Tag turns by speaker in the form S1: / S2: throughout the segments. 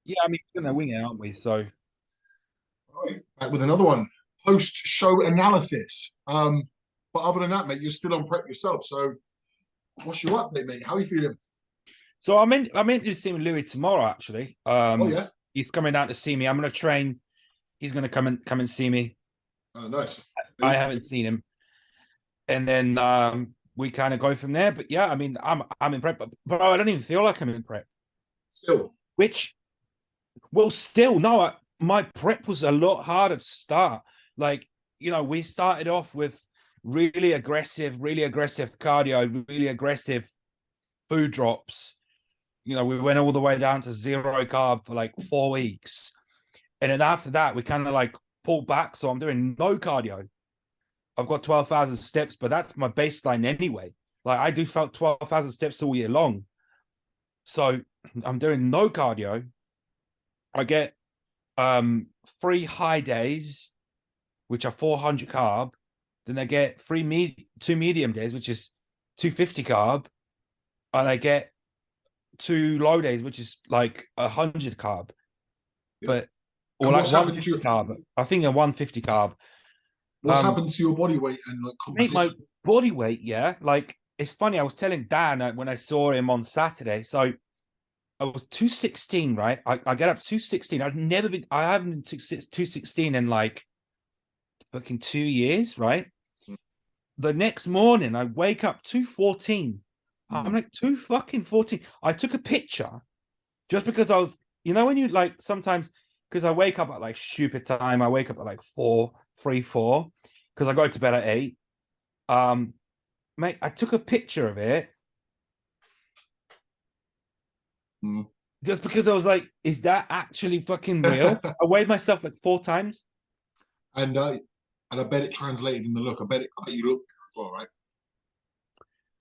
S1: Yeah, I mean, we're gonna wing it, aren't we? So,
S2: Right. Back with another one. Post-show analysis. But other than that, mate, you're still on prep yourself. So what's your update, mate? How are you feeling?
S1: so I'm in to see Louis tomorrow. Actually,
S2: Oh yeah.
S1: he's coming down to see me. I'm gonna train. He's gonna come and see me.
S2: Oh, nice.
S1: I haven't seen him, and then we kind of go from there. But yeah, I mean, I'm in prep, but I don't even feel like I'm in prep.
S2: Still.
S1: Which, well, still no. My prep was a lot harder to start. Like, we started off with really aggressive cardio, really aggressive food drops. We went all the way down to zero carb for like 4 weeks. And then after that, we kind of like pulled back. So I'm doing no cardio. I've got 12,000 steps, but that's my baseline anyway. Like I do 12,000 steps all year long. So I'm doing no cardio. I get 3 high days, which are 400 carb. Then I get two medium days, which is 250 carb. And I get 2 low days, which is like 100 carb.
S2: Yeah.
S1: But or
S2: And
S1: like
S2: what's happened to
S1: 150
S2: your
S1: carb. I think a 150 carb.
S2: what's happened to your body weight and like
S1: Make my
S2: composition?
S1: body weight, yeah. Like it's funny. I was telling Dan when I saw him on Saturday. So I was 216, right? I get up 216. I haven't been 216 in like fucking 2 years, right? The next morning I wake up 214. I'm
S2: Mm.
S1: like 2 fucking 14. I took a picture just because I was, when you like sometimes because I wake up at like stupid time. I wake up at like 4, 3, 4 because I go to bed at 8. Um, Mate, I took a picture of it
S2: Mm.
S1: just because I was like, is that actually fucking real? I weighed myself like 4 times.
S2: and uh, and I bet it translated in the look. I bet it you look as well, right?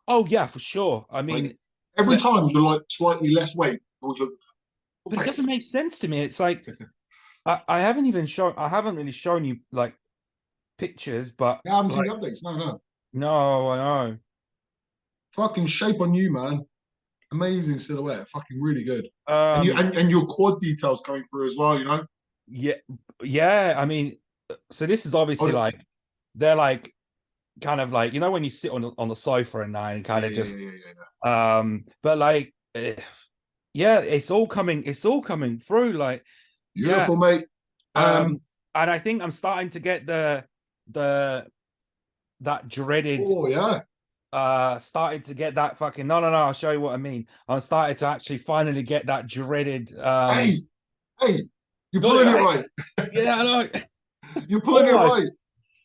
S1: Oh yeah, for sure. I
S2: Like
S1: mean,
S2: every
S1: but
S2: time you're like slightly less weight, or you look
S1: it doesn't
S2: nice.
S1: make sense to me. It's like I haven't really shown you like pictures, but
S2: I haven't seen
S1: like
S2: the updates. No, no.
S1: no, I know.
S2: Fucking shape on you, man. Amazing silhouette. Fucking really good. And you
S1: Um,
S2: and your quad details coming through as well, you know?
S1: yeah, yeah. I mean, so this is obviously
S2: Oh,
S1: like they're like kind of like when you sit on the sofa and and kind
S2: yeah,
S1: of
S2: yeah, yeah,
S1: just
S2: yeah, yeah, yeah.
S1: but like yeah, it's all coming through. Like, yeah.
S2: Beautiful, mate. Um,
S1: And I think I'm starting to get the that dreaded
S2: oh yeah.
S1: started to get that fucking no, I'll show you what I mean. I'm starting to actually finally get that dreaded
S2: Hey, hey, you're
S1: got it
S2: pulling it
S1: right.
S2: right.
S1: Yeah, I know.
S2: You're pulling it
S1: Almost.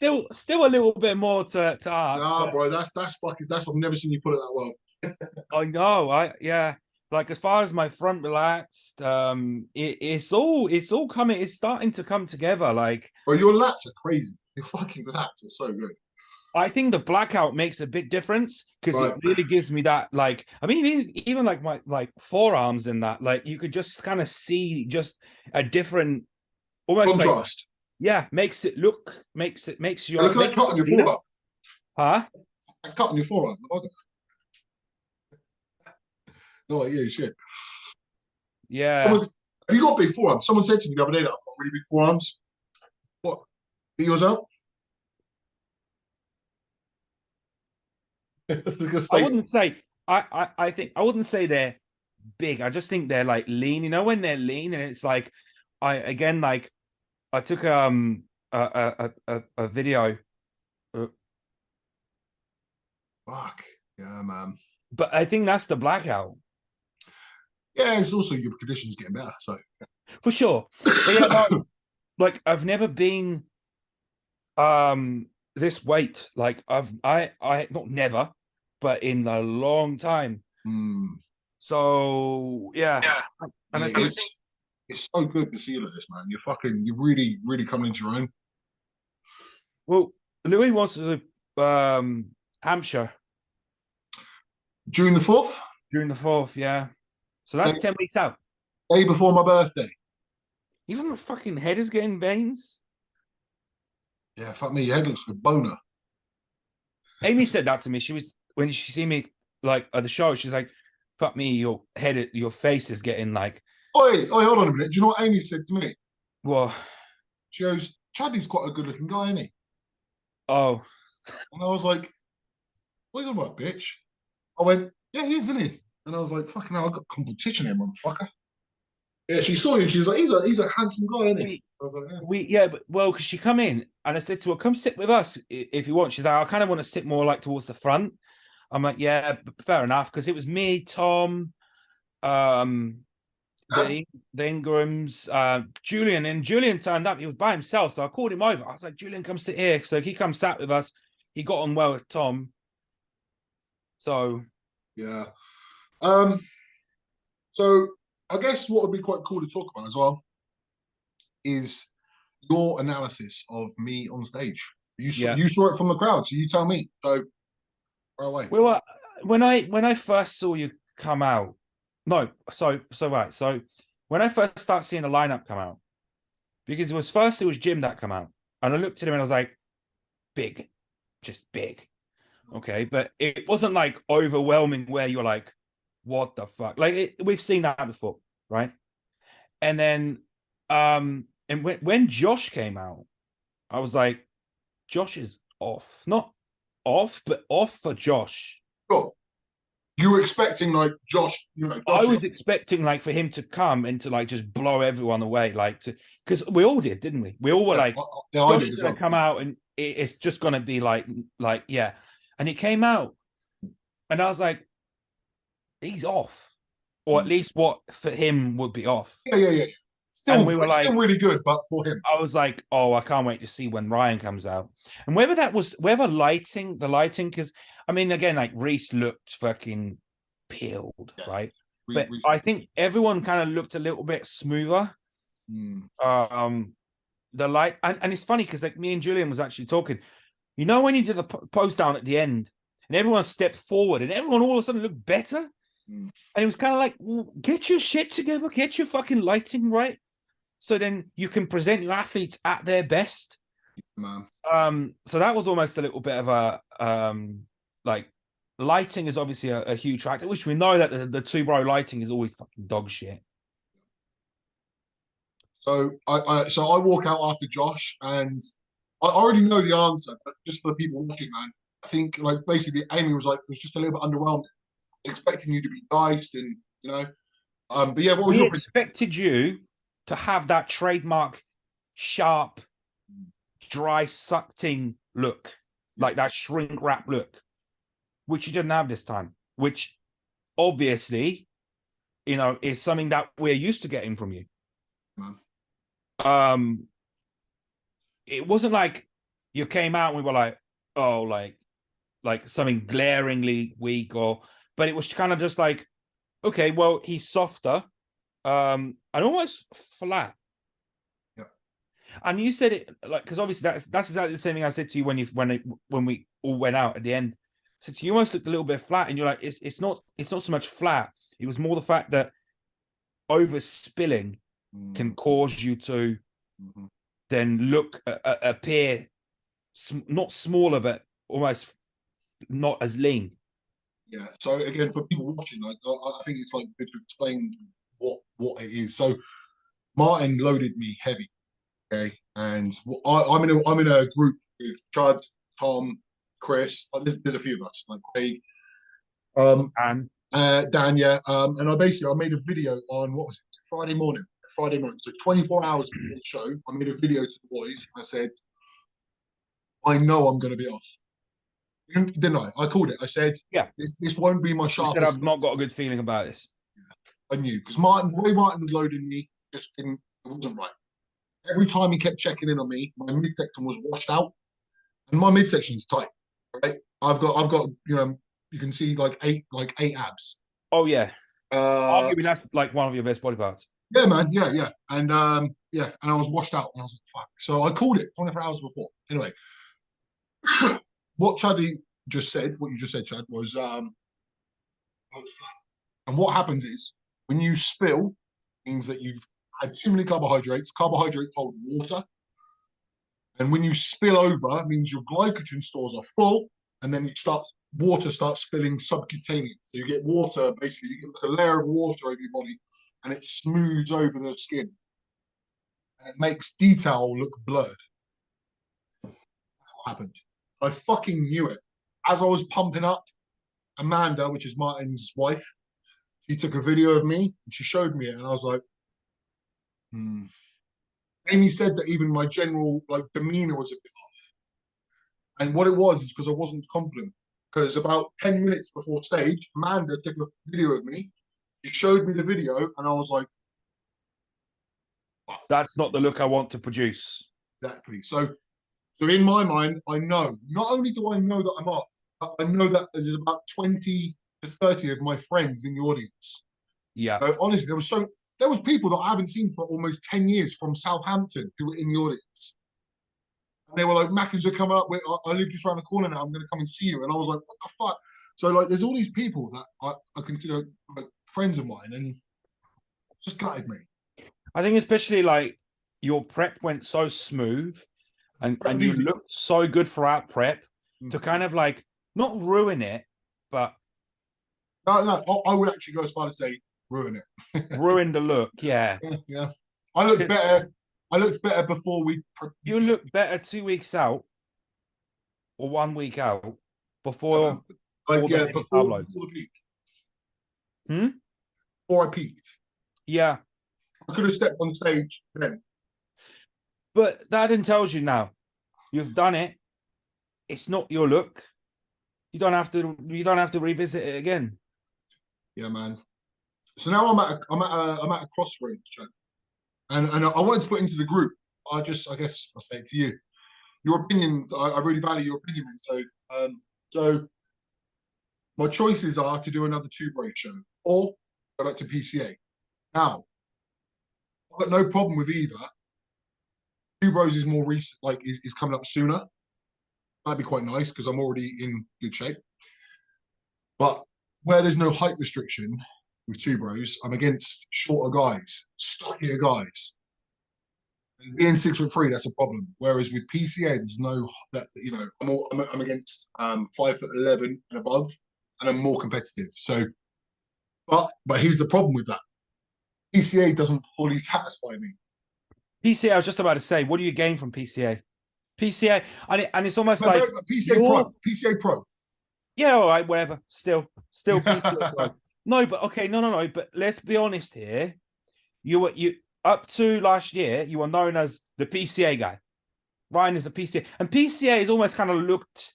S2: right.
S1: Still a little bit more to ask,
S2: Nah,
S1: but
S2: bro, that's fucking that's I've never seen you put it that well.
S1: I know. Yeah. Like as far as my front relaxed, it's all coming. It's starting to come together. Like
S2: Bro, your lats are crazy. Your fucking lats are so good.
S1: I think the blackout makes a big difference because it
S2: Right.
S1: really gives me that. Like I mean, even like my like forearms and that. Like you could just kind of see just a different, almost like
S2: Contrast.
S1: yeah, makes
S2: It
S1: your
S2: looks like
S1: makes
S2: cut on your
S1: you look,
S2: forearm.
S1: huh?
S2: Like cut on your forearm. No, yeah, shit.
S1: Yeah.
S2: Someone, have you got big forearms? Someone said to me the other day that I've got really big forearms. What? Beat yours out? Like a
S1: I
S2: statement.
S1: wouldn't say I think I wouldn't say they're big. I just think they're like lean. When they're lean, and it's like I again like I took a video, uh,
S2: Fuck. Yeah, man.
S1: but I think that's the blackout
S2: Yeah, it's also your condition's getting better. So
S1: for sure. But yeah, no, like I've never been this weight. Like I not never, but in a long time.
S2: mm,
S1: So yeah,
S2: yeah,
S1: and I
S2: mate,
S1: think
S2: it's so good to see you like this, man. You're really, really coming into your own.
S1: well, Louis wants to do Hampshire
S2: June the 4th,
S1: during the fourth. Yeah, so
S2: day,
S1: that's 10 weeks out.
S2: day before my birthday.
S1: Even my fucking head is getting veins.
S2: Yeah, fuck me, your head looks like a boner.
S1: Amy said that to me. She was when she see me like at the show. She's like, "Fuck me, your face is getting like."
S2: oi, hold on a minute. Do you know what Amy said to me?
S1: Well,
S2: She goes, Chaddy's quite a good looking guy, isn't he?
S1: oh,
S2: And I was like, what are you talking about, bitch? I went, yeah, he is, isn't he? And I was like, fucking hell, I got competition here, motherfucker. Yeah, she saw you. She was like, he's a handsome guy, isn't he?
S1: we
S2: I was like, yeah.
S1: yeah, but well, because she come in and I said to her, "Come sit with us if you want." She's like, "I kind of want to sit more like towards the front." I'm like, "Yeah, fair enough," because it was me, Tom, um, the the Ingrams, Julian, and Julian turned up. He was by himself, so I called him over. I was like, "Julian, come sit here." So he come sat with us. He got on well with Tom. So
S2: Yeah. Um, so I guess what would be quite cool to talk about as well is your analysis of me on stage.
S1: yeah.
S2: You saw it from the crowd, so you tell me. So right away.
S1: Well, when I first saw you come out, no, so right, so when I first started seeing the lineup come out, because it was Jim that come out, and I looked at him and I was like, big, just big, okay, but it wasn't like overwhelming where you're like, what the fuck, like we've seen that before, right? And then, and when Josh came out, I was like, Josh is off, not off, but off for Josh.
S2: Cool. You were expecting like Josh,
S1: I
S2: Josh.
S1: was expecting like for him to come and to like just blow everyone away, like to because we all did, didn't we? We all were like,
S2: Yeah, I
S1: Josh
S2: did
S1: is
S2: as
S1: gonna
S2: well.
S1: come out and it's just gonna be like yeah. And he came out and I was like, he's off. Or at least what for him would be off.
S2: Yeah.
S1: And
S2: Still,
S1: we were like,
S2: still really good, but for him,
S1: I was like, oh, I can't wait to see when Ryan comes out. And whether the lighting, because I mean, again, like Reese looked fucking peeled,
S2: yeah,
S1: right?
S2: we,
S1: But
S2: we,
S1: I think everyone kind of looked a little bit smoother.
S2: mm,
S1: Um, the light, and it's funny because like me and Julian was actually talking. You know, when you did the post down at the end, and everyone stepped forward, and everyone all of a sudden looked better.
S2: mm,
S1: And it was kind of like, well, get your shit together, get your fucking lighting right, so then you can present your athletes at their best.
S2: man.
S1: So that was almost a little bit of a like lighting is obviously a huge factor, which we know that the two bro lighting is always fucking dog shit.
S2: So I walk out after Josh, and I already know the answer, but just for the people watching, man, I think like basically Amy was like, it was just a little bit underwhelming, expecting you to be diced, and but yeah, what was
S1: We
S2: your prediction?
S1: expected you to have that trademark sharp, dry, sucked in look, like that shrink wrap look, which you didn't have this time, which obviously, is something that we're used to getting from you.
S2: Man.
S1: It wasn't like you came out and we were like, oh, like something glaringly weak, but it was kind of just like, okay, well, he's softer, and almost flat.
S2: Yeah.
S1: And you said it like, because obviously that's exactly the same thing I said to you when we all went out at the end. So you almost looked a little bit flat, and you're like, it's not so much flat. It was more the fact that overspilling can cause you to then appear not smaller, but almost not as lean.
S2: Yeah. So again, for people watching, like I think it's like good to explain what it is. So Martin loaded me heavy, okay, and I'm in a group with Chad, Tom, Chris. There's a few of us, like Craig,
S1: And
S2: Dan, yeah, and I made a video on what was it, Friday morning. Friday morning, so 24 hours before the show, I made a video to the boys. I said, I know I'm going to be off. Didn't I? I called it. I said,
S1: yeah,
S2: this won't be my
S1: you said
S2: sharpest.
S1: I've not got a good feeling about this.
S2: I knew because the way Martin was loading me, it wasn't right. Every time he kept checking in on me, my midsection was washed out, and my midsection's tight. Right, I've got you can see like eight abs.
S1: Oh yeah,
S2: Uh,
S1: arguably that's like one of your best body parts.
S2: yeah, man, yeah, and and I was washed out, and I was like, fuck. So I called it 24 hours before. Anyway, what Chaddy just said, what you just said, Chad, was and what happens is when you spill, means that you've had too many carbohydrates. Carbohydrates hold water. And when you spill over, it means your glycogen stores are full, and then water starts spilling subcutaneous. So you get water, basically, you get like a layer of water over your body, and it smooths over the skin. And it makes detail look blurred. That's what happened. I fucking knew it. As I was pumping up, Amanda, which is Martin's wife, she took a video of me and she showed me it, and I was like, hmm. Amy said that even my general like demeanor was a bit off. And what it was is because I wasn't confident. Because about 10 minutes before stage, Amanda took a video of me. She showed me the video, and I was like, wow.
S1: That's not the look I want to produce.
S2: Exactly. So in my mind, I know, not only do I know that I'm off, but I know that there's about 20 to 30 of my friends in the audience.
S1: Yeah.
S2: So honestly, there was people that I haven't seen for almost 10 years from Southampton who were in the audience. And they were like, Mackins are coming up. I live just around the corner now. I'm going to come and see you. And I was like, what the fuck? So like, there's all these people that I consider like friends of mine, and it just gutted me.
S1: I think especially like your prep went so smooth, and you
S2: easy.
S1: looked so good throughout prep to kind of like not ruin it, but
S2: no, I would actually go as far to say ruin it.
S1: ruin the look. Yeah.
S2: Yeah. I looked better. I looked better before we.
S1: You look better 2 weeks out or 1 week out before.
S2: Before the peak. Before I peaked.
S1: Yeah.
S2: I could have stepped on stage then.
S1: But that then tells you now, you've done it. It's not your look. You don't have to revisit it again.
S2: Yeah, man. So now I'm at a crossroads, Joe. And I wanted to put into the group. I guess I'll say it to you. Your opinion, I really value your opinion. So my choices are to do another Two Bros show or go back to PCA. Now, I've got no problem with either. Two Bros is more recent, like is coming up sooner. That'd be quite nice because I'm already in good shape. But where there's no height restriction with Two Bros, I'm against shorter guys, stockier guys. Being 6'3", that's a problem. Whereas with PCA, there's no that I'm against 5'11" and above, and I'm more competitive. So, but here's the problem with that: PCA doesn't fully satisfy me.
S1: PCA, I was just about to say, what do you gain from PCA? PCA, and it's almost like
S2: PCA Pro.
S1: Yeah, all right, whatever. Still PCA Pro. No, but okay, no. But let's be honest here. You up to last year, you were known as the PCA guy. Ryan is the PCA, and PCA is almost kind of looked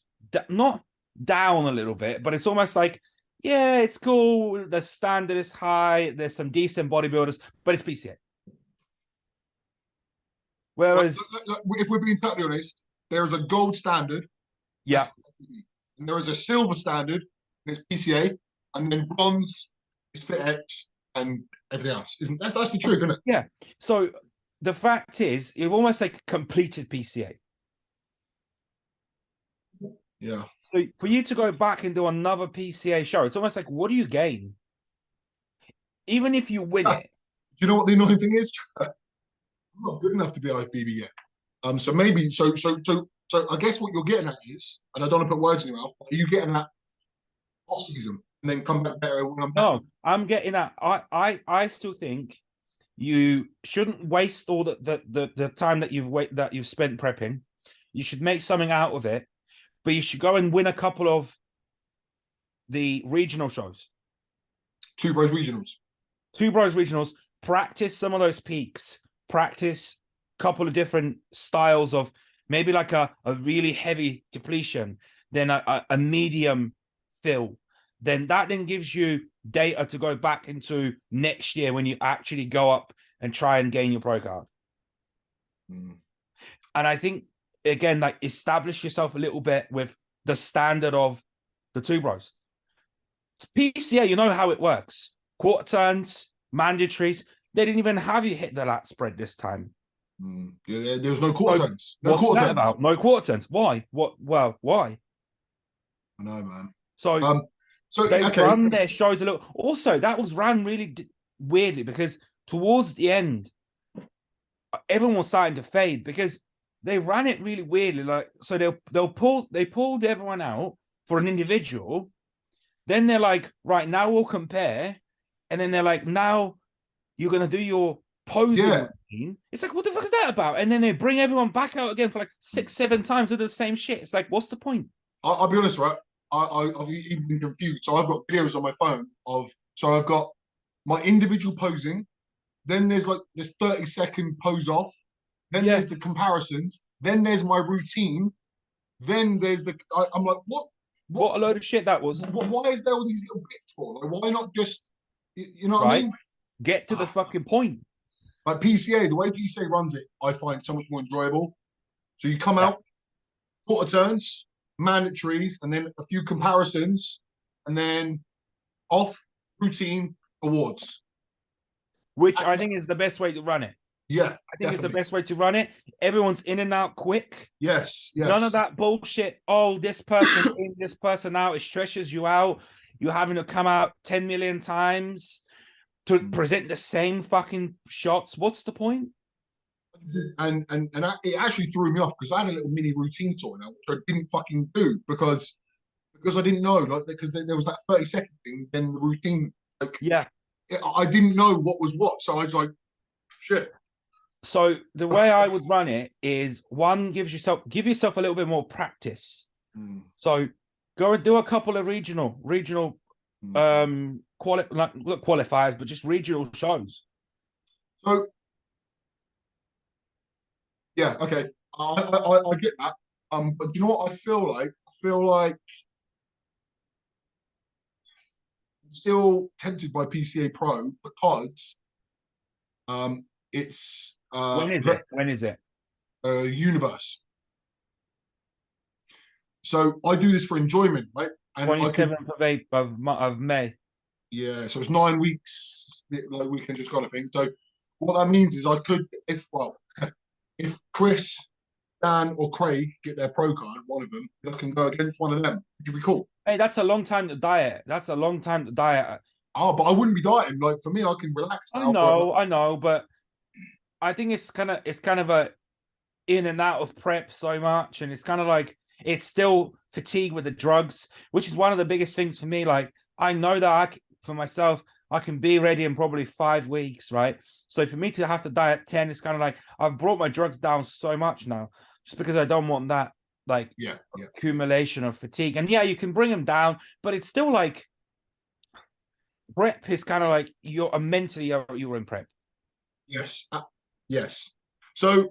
S1: not down a little bit, but it's almost like, yeah, it's cool. The standard is high. There's some decent bodybuilders, but it's PCA. Whereas,
S2: if we're being totally honest, there is a gold standard.
S1: Yeah.
S2: And there is a silver standard, and it's PCA, and then bronze is FitX and everything else. That's the truth, isn't it?
S1: Yeah. So the fact is, you've almost like completed PCA.
S2: Yeah.
S1: So for you to go back and do another PCA show, it's almost like, what do you gain? Even if you win it.
S2: Do you know what the annoying thing is? I'm not good enough to be IFBB yet. So maybe so I guess what you're getting at is, and I don't want to put words in your mouth, are you getting that off season and then come back better when I'm back?
S1: No, I'm getting at I still think you shouldn't waste all the time that you've spent prepping. You should make something out of it, but you should go and win a couple of the regional shows.
S2: Two Bros
S1: regionals. Practice some of those peaks. Practice a couple of different styles of maybe like a really heavy depletion, then a medium fill. Then that gives you data to go back into next year when you actually go up and try and gain your pro card. And I think, again, like, establish yourself a little bit with the standard of the Two Bros. PCA, you know how it works. Quarter turns, mandatories. They didn't even have you hit the lat spread this time.
S2: Yeah, there was no quarter turns.
S1: No quarter turns. About? No quarter turns. Why? Why?
S2: I know, man.
S1: So they run their shows a little. Also, that was run really weirdly because towards the end, everyone was starting to fade because they ran it really weirdly. Like, so they pulled everyone out for an individual. Then they're like, right, now we'll compare. And then they're like, now you're gonna do your posing
S2: Yeah.
S1: routine. It's like, what the fuck is that about? And then they bring everyone back out again for like 6-7 times to do the same shit. It's like, what's the point?
S2: I'll be honest, right? I've even been confused. So I've got videos on my phone of, so I've got my individual posing, then there's like this 30-second pose off, then there's the comparisons, then there's my routine, then there's I'm like,
S1: What a load of shit that was.
S2: why is there all these little bits for? Like, why not just, you know what I
S1: Right?
S2: mean?
S1: Get to the fucking point.
S2: Like PCA, the way PCA runs it, I find so much more enjoyable. So you come
S1: Yeah.
S2: out, quarter turns, mandatories, and then a few comparisons, and then off, routine, awards.
S1: Which I think is the best way to run it.
S2: Yeah,
S1: I think it's the best way to run it. Everyone's in and out quick.
S2: Yes, yes.
S1: None of that bullshit. Oh, this person in, this person out. It stretches you out. You're having to come out 10 million times to present the same fucking shots. What's the point?
S2: And it actually threw me off because I had a little mini routine tour now, which I didn't fucking do because I didn't know, like, because there was that 30-second thing, then the routine, like,
S1: yeah,
S2: I didn't know what was what, so I was like, shit.
S1: So the way I would run it is, one, give yourself a little bit more practice. So go and do a couple of regional qualifiers, but just regional shows.
S2: So yeah, okay, I get that. But you know what I feel like? I feel like I'm still tempted by PCA Pro because it's
S1: When is it?
S2: Universe. So I do this for enjoyment, right?
S1: And 27th of May.
S2: Yeah, so it's 9 weeks, like weekend just kind of thing. So what that means is I could, if Chris, Dan, or Craig get their pro card, one of them, I can go against one of them. Which would be cool.
S1: Hey, that's a long time to diet.
S2: Oh, but I wouldn't be dieting. Like for me, I can relax now.
S1: I know, but I think it's kind of a in and out of prep so much, and it's kind of like it's still fatigue with the drugs, which is one of the biggest things for me. Like I know that for myself, I can be ready in probably 5 weeks, right? So for me to have to diet 10, it's kind of like I've brought my drugs down so much now, just because I don't want that accumulation of fatigue. And yeah, you can bring them down, but it's still like prep is kind of like you're in prep.
S2: Yes, yes. So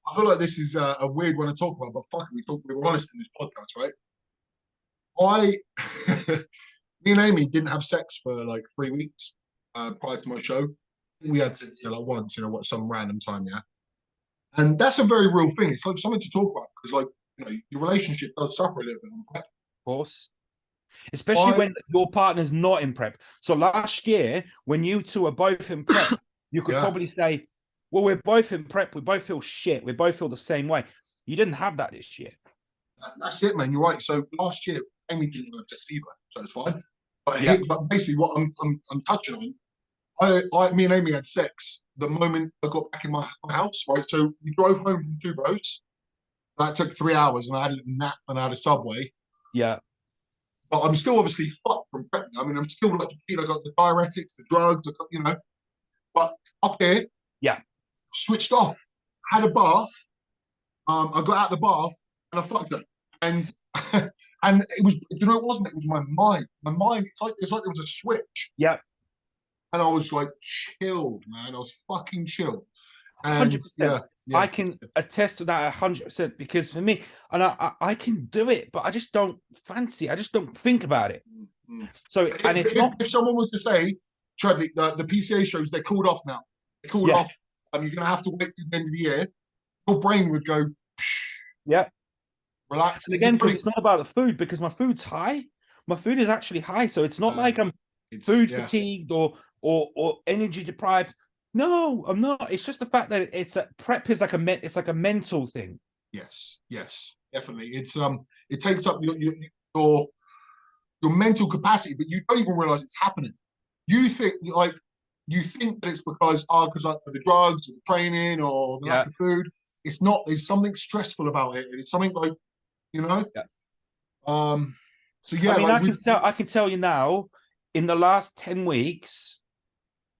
S2: I feel like this is a weird one to talk about, but fuck it, we were honest in this podcast, right? Me and Amy didn't have sex for like 3 weeks prior to my show. We had to, like once, some random time, yeah. And that's a very real thing. It's like something to talk about because, like, your relationship does suffer a little bit on prep.
S1: Of course. Especially when your partner's not in prep. So last year, when you two are both in prep, you could probably say, well, we're both in prep. We both feel shit. We both feel the same way. You didn't have that this year.
S2: That's it, man. You're right. So last year, Amy didn't have sex either, so it's fine. But basically, what I'm touching on, me and Amy had sex the moment I got back in my house, right? So we drove home from Two Bros. That took 3 hours, and I had a little nap and I had a Subway.
S1: Yeah.
S2: But I'm still obviously fucked from prepping. I mean, I'm still like, I got the diuretics, the drugs, But up here, switched off, had a bath. I got out of the bath and I fucked her. And and it was, it wasn't. It was my mind. My mind. It's like there was a switch.
S1: Yeah.
S2: And I was like chilled, man. I was fucking chilled. And 100%. Yeah,
S1: I can attest to that 100% because for me, and I can do it, but I just don't fancy. I just don't think about it. Mm-hmm. So, and it's
S2: if someone were to say, Chadley, the PCA shows, they're called off now. They're called off. You're gonna have to wait till the end of the year. Your brain would go, relax.
S1: And again, because it's not about the food, because my food's high. My food is actually high, so it's not like I'm food fatigued or energy deprived. No, I'm not. It's just the fact that it's a prep is like a mental thing.
S2: Yes, definitely. It takes up your mental capacity, but you don't even realize it's happening. You think that it's because of the drugs or the training or the lack of food. It's not. There's something stressful about it. It's something like, So yeah,
S1: I mean, I can tell you now, in the last 10 weeks,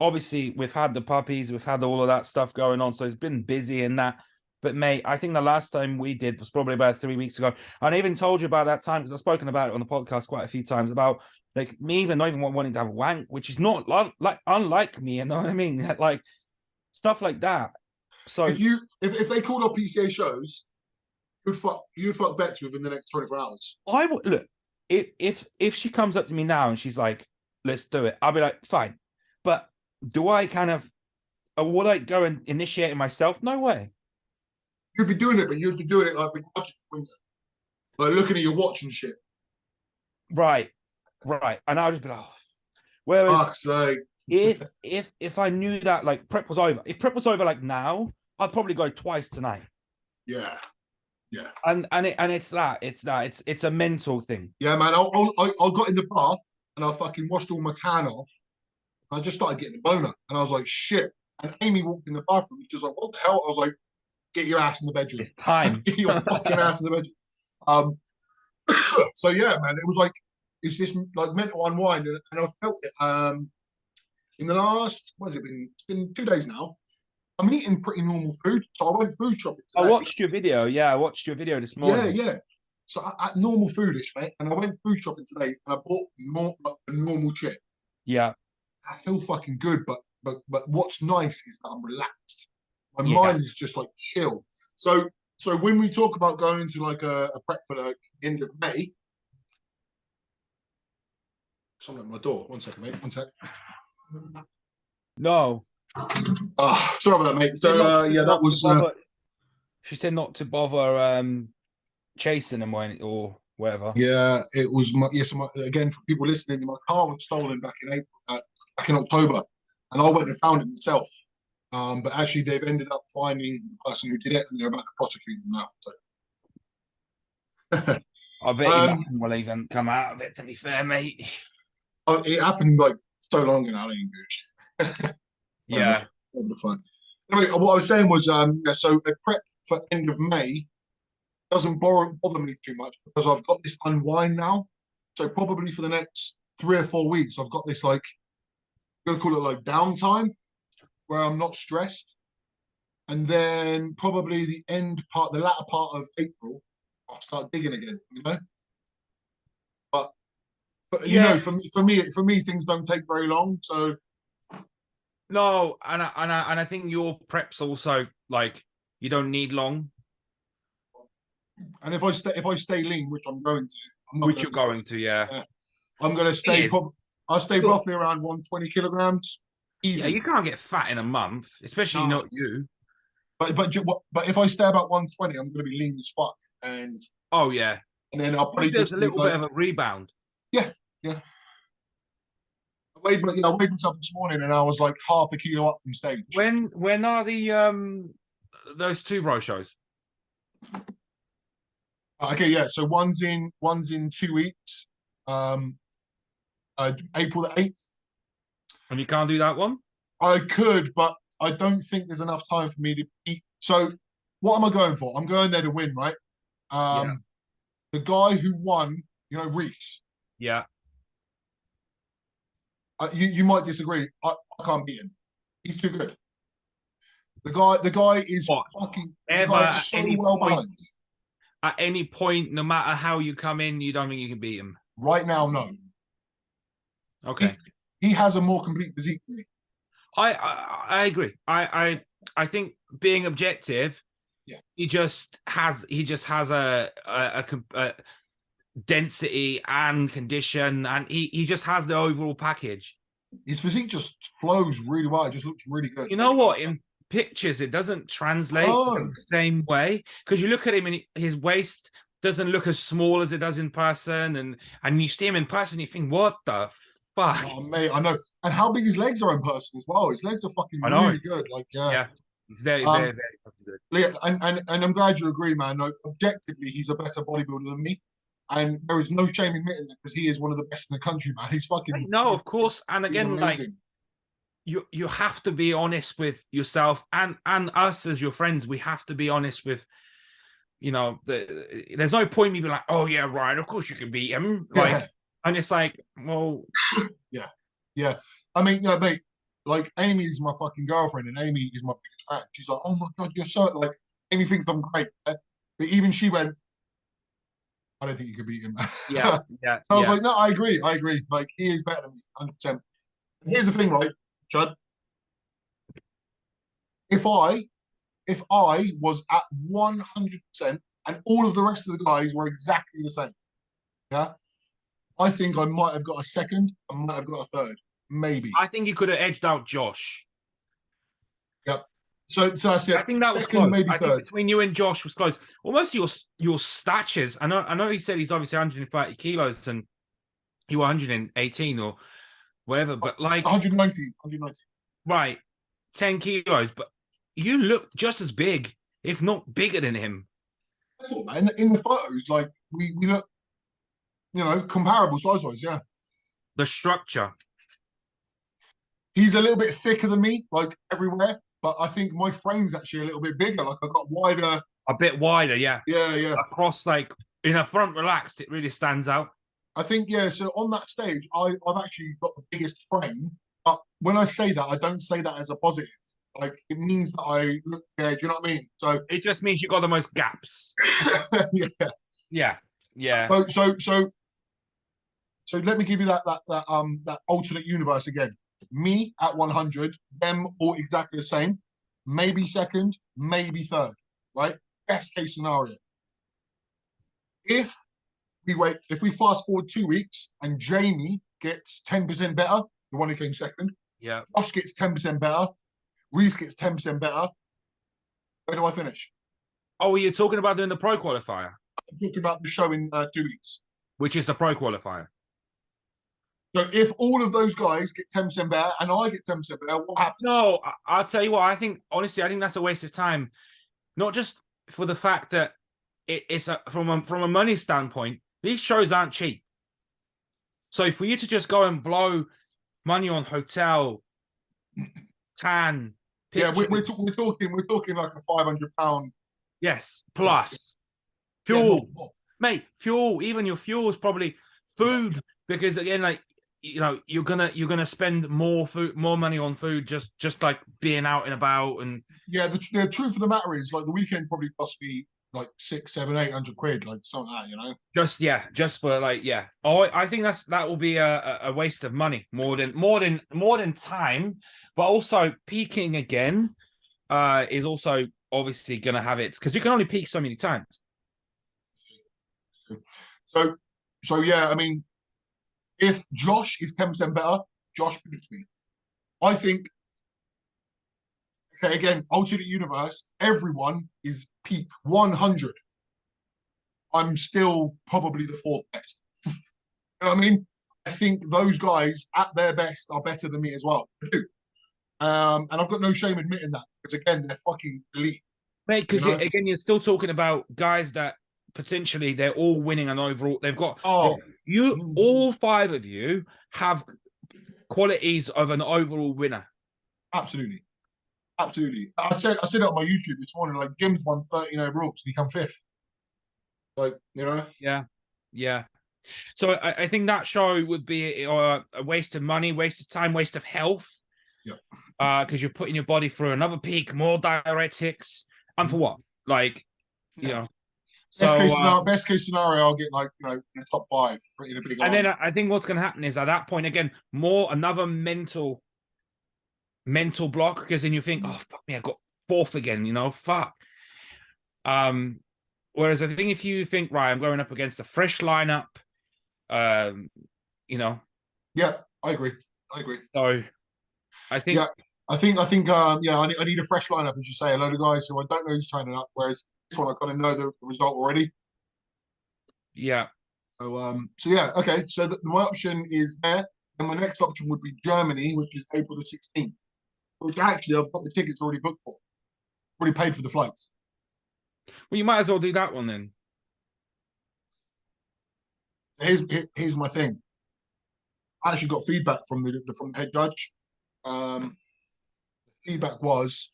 S1: obviously we've had the puppies, we've had all of that stuff going on, so it's been busy in that. But mate, I think the last time we did was probably about 3 weeks ago. And I even told you about that time because I've spoken about it on the podcast quite a few times about like me even not even wanting to have a wank, which is not like unlike me, you know what I mean? Like stuff like that. So
S2: if they called up PCA shows, you'd fuck Bex within the next 24 hours.
S1: I would look if she comes up to me now and she's like, let's do it, I'll be like, fine. But do I kind of would I go and initiate it myself? No way.
S2: You'd be doing it, but you'd be doing it like looking at your watch and shit.
S1: Right. And I'll just be like, oh. Whereas
S2: Fuck's sake.
S1: if I knew that like prep was over, if prep was over like now, I'd probably go twice tonight.
S2: Yeah.
S1: And it's a mental thing.
S2: Yeah, man. I got in the bath and I fucking washed all my tan off. And I just started getting a boner, and I was like, shit. And Amy walked in the bathroom. She was like, what the hell? I was like, get your ass in the bedroom.
S1: It's time.
S2: Get your fucking ass in the bedroom. So yeah, man, it was like it's this like mental unwind, and I felt it. In the last, what has it been? It's been 2 days now. I'm eating pretty normal food, so I went food shopping today.
S1: I watched your video. Yeah, I watched your video this morning.
S2: Yeah. So I normal foodish, mate, and I went food shopping today, and I bought a normal chip.
S1: Yeah,
S2: I feel fucking good, but what's nice is that I'm relaxed. My mind is just like chill. So when we talk about going into like a prep for the end of May, someone at my door. 1 second, mate. 1 sec.
S1: No.
S2: Sorry about that, mate. So yeah, that was.
S1: She said not to bother chasing them or whatever.
S2: Yeah, it was. Again, for people listening, my car was stolen back in October, and I went and found it myself. But actually, they've ended up finding the person who did it, and they're about to prosecute them now. So.
S1: I bet nothing will even come out of it. To be fair, mate.
S2: It happened like so long ago. I don't even
S1: Yeah.
S2: Anyway, what I was saying was, so a prep for end of May doesn't bother me too much because I've got this unwind now. So probably for the next 3 or 4 weeks, I've got this like, I'm gonna call it like downtime, where I'm not stressed. And then probably the latter part of April, I'll start digging again, you know? But you know, for me, things don't take very long. So
S1: no, and I think your prep's also like you don't need long.
S2: And if I stay lean, which I'm going to,
S1: you're going to, yeah.
S2: I'm going to stay. I'll stay roughly around 120 kilograms. Easy.
S1: Yeah, you can't get fat in a month, especially not you.
S2: But if I stay about 120, I'm going to be lean as fuck. And
S1: yeah,
S2: and then I'll probably
S1: there's a little bit of a rebound.
S2: Yeah. I weighed myself this morning, and I was like half a kilo up from stage.
S1: When are the those 2 bro shows?
S2: Okay, yeah. So one's in 2 weeks. April the 8th.
S1: And you can't do that one?
S2: I could, but I don't think there's enough time for me to eat. So what am I going for? I'm going there to win, right? The guy who won, you know, Reese.
S1: Yeah.
S2: You might disagree. I can't beat him. He's too good. The guy is fucking so well balanced.
S1: At any point, no matter how you come in, you don't think you can beat him? Right
S2: now, no.
S1: Okay.
S2: He has a more complete physique than me.
S1: I agree. I think being objective, he just has a density and condition, and he just has the overall package.
S2: His physique just flows really well. It just looks really good.
S1: You know what? In pictures, it doesn't translate the same way, because you look at him and his waist doesn't look as small as it does in person, and you see him in person, you think, what the fuck?
S2: Oh, mate, I know. And how big his legs are in person as well. His legs are fucking really good. Like, yeah.
S1: He's very good.
S2: Yeah, and I'm glad you agree, man. Like, objectively, he's a better bodybuilder than me. And there is no shame in admitting that, because he is one of the best in the country, man. He's fucking...
S1: No, of course. And again, like, you have to be honest with yourself and us as your friends. We have to be honest with, you know, there's no point me being like, oh, yeah, Ryan, of course you can beat him. Like, and it's like, well...
S2: Yeah. I mean, mate, like Amy is my fucking girlfriend, and Amy is my biggest fan. She's like, "Oh my god, you're so like." Amy thinks I'm great, yeah? But even she went, "I don't think you could beat him."
S1: Yeah, yeah,
S2: I was
S1: yeah.
S2: like, "No, I agree. I agree. Like he is better than me, 100%." Here's the thing, right, Chud? If I if I was at 100% and all of the rest of the guys were exactly the same, yeah, I think I might have got a second, I might have got a third, maybe.
S1: I think you could have edged out Josh.
S2: Yep. So I
S1: I
S2: said
S1: think that was
S2: second,
S1: close.
S2: maybe
S1: I think
S2: third.
S1: between you and Josh was close. Almost your statures. I know he said he's obviously 130 kilos and you were 118 or whatever, but like
S2: 190, 190.
S1: right, 10 kilos, but you look just as big, if not bigger than him.
S2: I thought that in the photos, like we look, comparable size wise. Yeah,
S1: The structure.
S2: he's a little bit thicker than me, like everywhere, but I think my frame's actually a little bit bigger. Like I got wider.
S1: A bit wider, yeah.
S2: Yeah, yeah.
S1: Across like in a front relaxed, it really stands out.
S2: I think yeah. So on that stage, I've actually got the biggest frame. But when I say that, I don't say that as a positive. Like it means that I look there. Do you know what I mean? So
S1: It just means you got the most gaps.
S2: yeah.
S1: Yeah. Yeah.
S2: So let me give you that alternate universe again. Me at 100, them all exactly the same. Maybe second, maybe third. Right? Best case scenario. If if we fast forward 2 weeks and Jamie gets 10% better, the one who came second,
S1: Yeah.
S2: Josh gets 10% better, Reese gets 10% better. Where do I finish?
S1: Oh, you're talking about doing the pro qualifier,
S2: I'm talking about the show in 2 weeks.
S1: which is the pro qualifier.
S2: So if all of those guys get 10% better and I get 10% better, what happens?
S1: No, I'll tell you what, I think that's a waste of time. Not just for the fact that it's from a money standpoint, these shows aren't cheap. So for you to just go and blow money on hotel, tan,
S2: Yeah,
S1: pictures,
S2: we're talking like a £500.
S1: yes, plus
S2: Yeah,
S1: fuel,
S2: more.
S1: mate, fuel. Even your fuel is probably food because again, like you're gonna spend more money on food just like being out and about and
S2: Yeah, the truth of the matter is, like, the weekend probably cost me like 6, 7, 800 quid, like something like that,
S1: just for like Oh, I think that will be a waste of money more than time, but also peaking again is also obviously gonna have it because you can only peak so many times.
S2: So yeah, I mean, if Josh is 10% better, Josh beats me. I think, okay, again, alternate universe, everyone is peak 100. I'm still probably the fourth best. You know what I mean? I think those guys at their best are better than me as well. I do. And I've got no shame admitting that because again, they're fucking elite.
S1: Mate, because
S2: You know?
S1: again, you're still talking about guys that potentially they're all winning an overall. They've got all five of you have qualities of an overall winner.
S2: Absolutely. Absolutely. I said it on my YouTube this morning, like Jim's won 13 overalls and he come fifth. Like,
S1: Yeah. Yeah. So I think that show would be a waste of money, waste of time, waste of health.
S2: Yeah.
S1: Because you're putting your body through another peak, more diuretics, and for what? Like, you know.
S2: Best case scenario, I'll get like in the top 5 in a big.
S1: And then I think what's going to happen is at that point again, another mental block because then you think, oh fuck me, I got fourth again. Fuck. Whereas I think if you think, right, I'm going up against a fresh lineup,
S2: Yeah, I agree.
S1: So I think.
S2: Yeah, I think. I need a fresh lineup, as you say. A load of guys who I don't know who's turning up. Whereas this one, I kind of know the result already.
S1: Yeah.
S2: So yeah, okay. So my option is there, and my next option would be Germany, which is April the 16th. Which actually, I've got the tickets already booked for. Already paid for the flights.
S1: Well, you might as well do that one then.
S2: Here's my thing. I actually got feedback from the head judge. Feedback was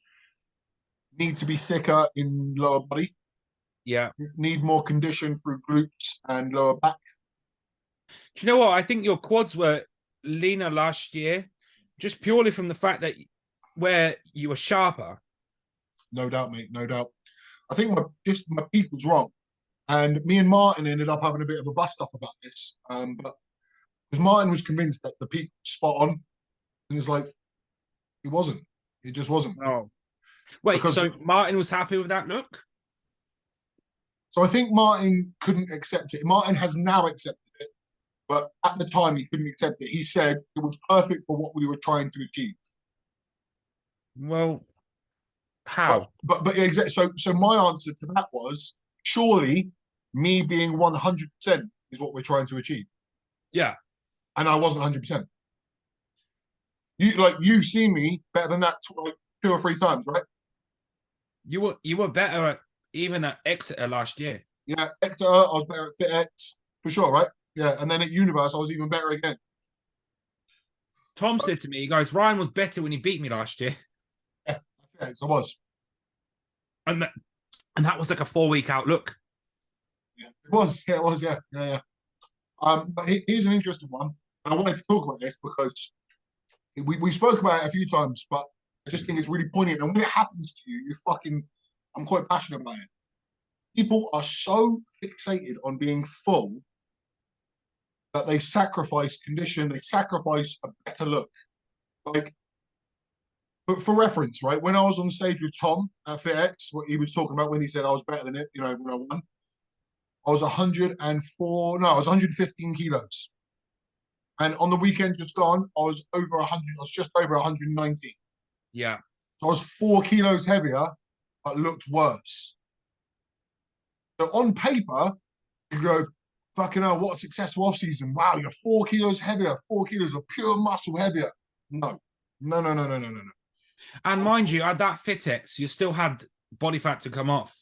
S2: need to be thicker in lower body.
S1: Yeah.
S2: Need more condition through glutes and lower back.
S1: Do you know what? I think your quads were leaner last year just purely from the fact that where you were sharper.
S2: No doubt, mate. No doubt. I think my peak was wrong, and me and Martin ended up having a bit of a bust up about this. But because Martin was convinced that the peak was spot on, and it's like it wasn't. It just wasn't.
S1: Oh, wait.
S2: Because
S1: So Martin was happy with that look?
S2: so I think Martin couldn't accept it. Martin has now accepted it, but at the time he couldn't accept it. He said it was perfect for what we were trying to achieve.
S1: Well, how?
S2: But yeah, exactly. So my answer to that was surely me being 100% is what we're trying to achieve,
S1: Yeah.
S2: and I wasn't 100%. You've seen me better than that like 2 or 3 times, right?
S1: You were better at even at Exeter last year.
S2: Yeah, Exeter, I was better at FitX for sure, right? Yeah, and then at Universe, I was even better again.
S1: Tom said to me, he goes, Ryan was better when he beat me last year.
S2: Yeah, FitX, I was.
S1: And that was like a 4-week outlook.
S2: Yeah, it was. Yeah, it was. Yeah, yeah, yeah. But here's an interesting one. And I wanted to talk about this because we spoke about it a few times, but I just think it's really poignant. And when it happens to you, I'm quite passionate about it. People are so fixated on being full that they sacrifice condition, they sacrifice a better look. Like, for reference, right? When I was on stage with Tom at FitX, what he was talking about when he said I was better than it, when I won, I was 104, no, I was 115 kilos. And on the weekend just gone, I was over 100, I was just over 190.
S1: Yeah.
S2: So I was 4 kilos heavier, but looked worse. So on paper, you go, fucking hell, what a successful off season. Wow, you're 4 kilos heavier, 4 kilos of pure muscle heavier. No.
S1: And mind you, at that FitX, you still had body fat to come off.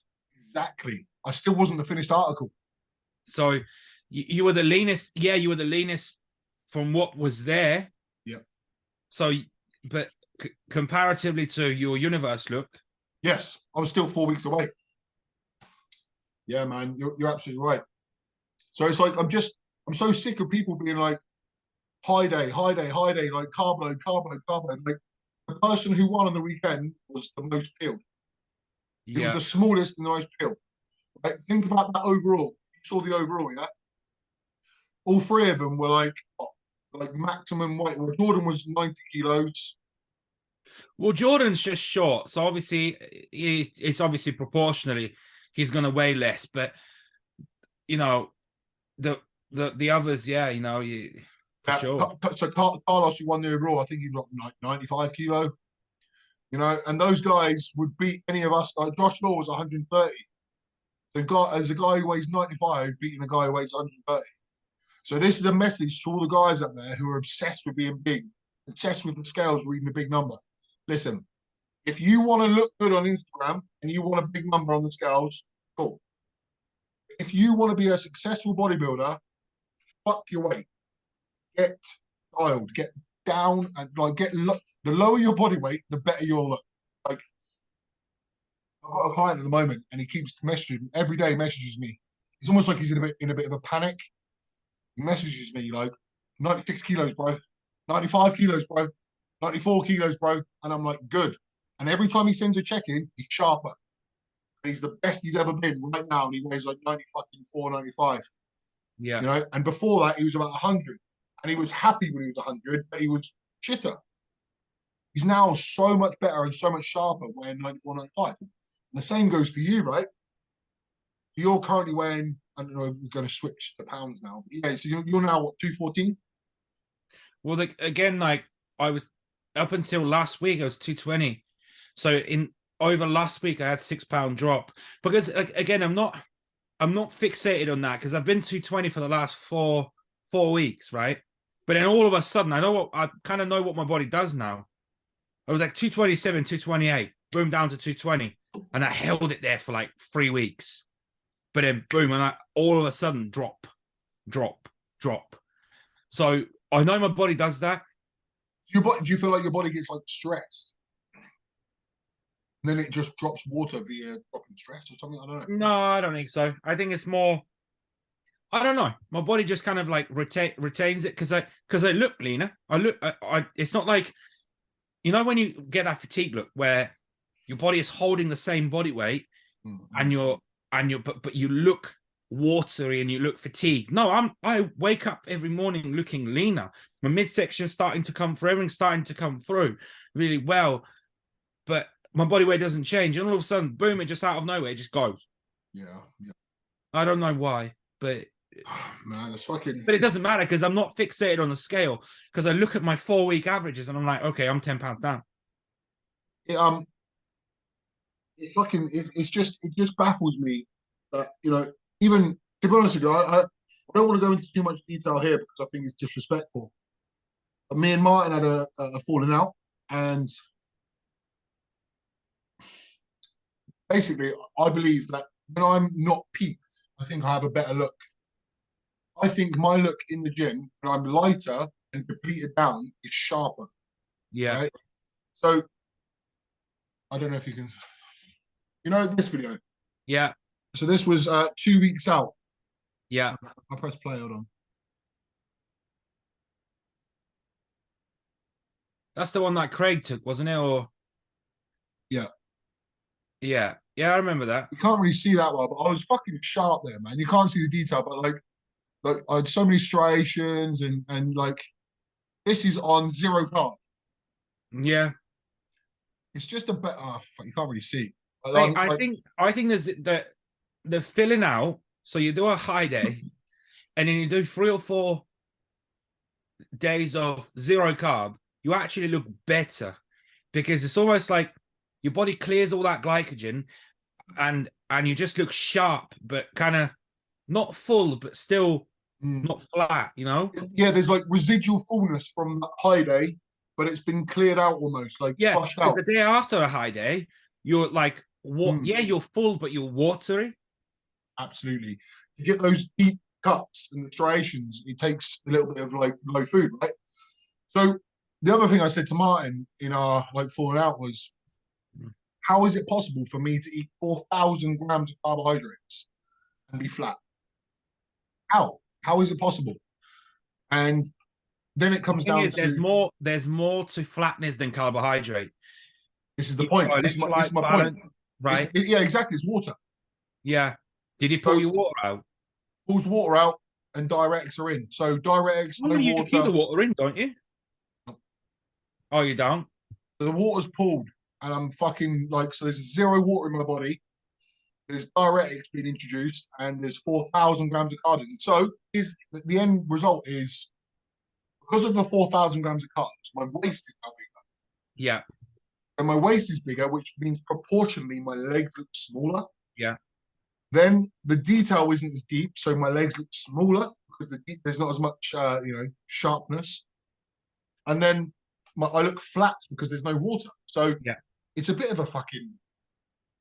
S2: Exactly. I still wasn't the finished article.
S1: So you were the leanest. Yeah, you were the leanest from what was there.
S2: Yeah.
S1: So, but comparatively to your Universe look.
S2: Yes, I was still 4 weeks away. Yeah, man, you're absolutely right. So it's like I'm so sick of people being like, high day, like carb load. Like the person who won on the weekend was the most peeled. He was the smallest and the most peeled. Right? Think about that overall. You saw the overall, yeah? All 3 of them were like maximum weight. Well, Jordan was 90 kilos.
S1: Well, Jordan's just short, so obviously it's obviously proportionally he's going to weigh less. But the others, yeah, for sure.
S2: So Carlos, who won the overall, I think he was like 95 kilo. And those guys would beat any of us. Like Josh Law was 130. As a guy who weighs 95 beating a guy who weighs 130. So this is a message to all the guys out there who are obsessed with being big, obsessed with the scales, reading a big number. Listen, if you want to look good on Instagram and you want a big number on the scales, cool. If you want to be a successful bodybuilder, fuck your weight. Get dialed, get down, and the lower your body weight, the better you'll look. Like, I've got a client at the moment, and he keeps messaging every day. Messages me. It's almost like he's in a bit of a panic. He messages me like 96 kilos, bro, 95 kilos, bro, 94 kilos, bro, and I'm like, good. And every time he sends a check-in, he's sharper. He's the best he's ever been right now, and he weighs like 94, 95.
S1: Yeah.
S2: And before that, he was about 100. And he was happy when he was 100, but he was shitter. He's now so much better and so much sharper weighing 94, 95. And the same goes for you, right? You're currently weighing, I don't know if we're going to switch the pounds now. Yeah, so you're now, what, 214?
S1: Well, again, I was, up until last week, I was 220. So over last week, I had £6 drop. Because, again, I'm not fixated on that because I've been 220 for the last four weeks, right? But then all of a sudden, I kind of know what my body does now. I was like 227, 228, boom, down to 220. And I held it there for like 3 weeks. But then boom, and all of a sudden drop. So I know my body does that.
S2: Do you feel like your body gets like stressed? And then it just drops water via dropping stress or something? I don't know.
S1: No, I don't think so. I think it's more, I don't know. My body just kind of like retains it because I look leaner. It's not like you know when you get that fatigue look where your body is holding the same body weight, and but you look watery and you look fatigued. No, I wake up every morning looking leaner. My midsection starting to come through, everything's starting to come through really well, but my body weight doesn't change. And all of a sudden, boom, it just out of nowhere, it just goes.
S2: Yeah.
S1: I don't know why, but
S2: man, it's fucking.
S1: But it doesn't matter because I'm not fixated on the scale, because I look at my 4-week averages and I'm like, okay, I'm 10 pounds down.
S2: It just baffles me that, you know, even to be honest with you, I don't want to go into too much detail here because I think it's disrespectful. But me and Martin had a falling out, and basically, I believe that when I'm not peaked, I think I have a better look. I think my look in the gym when I'm lighter and depleted down is sharper.
S1: Yeah.
S2: Right? So I don't know if you can, you know, this video.
S1: Yeah.
S2: So this was 2 weeks out.
S1: Yeah.
S2: I'll press play. Hold on.
S1: That's the one that Craig took, wasn't it? Or
S2: yeah.
S1: Yeah. Yeah, I remember that.
S2: You can't really see that well, but I was fucking sharp there, man. You can't see the detail, but like I had so many striations and like this is on 0 carb.
S1: Yeah.
S2: It's just a better. Oh, you can't really see.
S1: Mate, I think there's the filling out. So you do a high day, and then you do 3 or 4 days of 0 carb. You actually look better because it's almost like your body clears all that glycogen, and you just look sharp, but kind of not full, but still not flat. You know?
S2: Yeah, there's like residual fullness from that high day, but it's been cleared out almost, like flushed out.
S1: The day after a high day, you're like, what? Yeah, you're full, but you're watery.
S2: Absolutely. To get those deep cuts and the striations, it takes a little bit of like low food, right? So the other thing I said to Martin in our like falling out was, how is it possible for me to eat 4,000 grams of carbohydrates and be flat? How is it possible? And then it comes down to
S1: there's more to flatness than carbohydrate.
S2: This is the point. This is my point.
S1: Right?
S2: Yeah, exactly. It's water.
S1: Yeah. Did he pull your water out?
S2: Pulls water out and diuretics are in. So diuretics, no
S1: you
S2: water.
S1: You the water in, don't you? Oh, you don't?
S2: So the water's pulled and I'm fucking like, so there's 0 water in my body. There's diuretics being introduced and there's 4,000 grams of carbs. So the end result is, because of the 4,000 grams of carbs, my waist is now bigger.
S1: Yeah.
S2: And my waist is bigger, which means proportionally my legs look smaller.
S1: Yeah.
S2: Then the detail isn't as deep, so my legs look smaller because there's not as much, sharpness. And then I look flat because there's no water. So it's a bit of a fucking.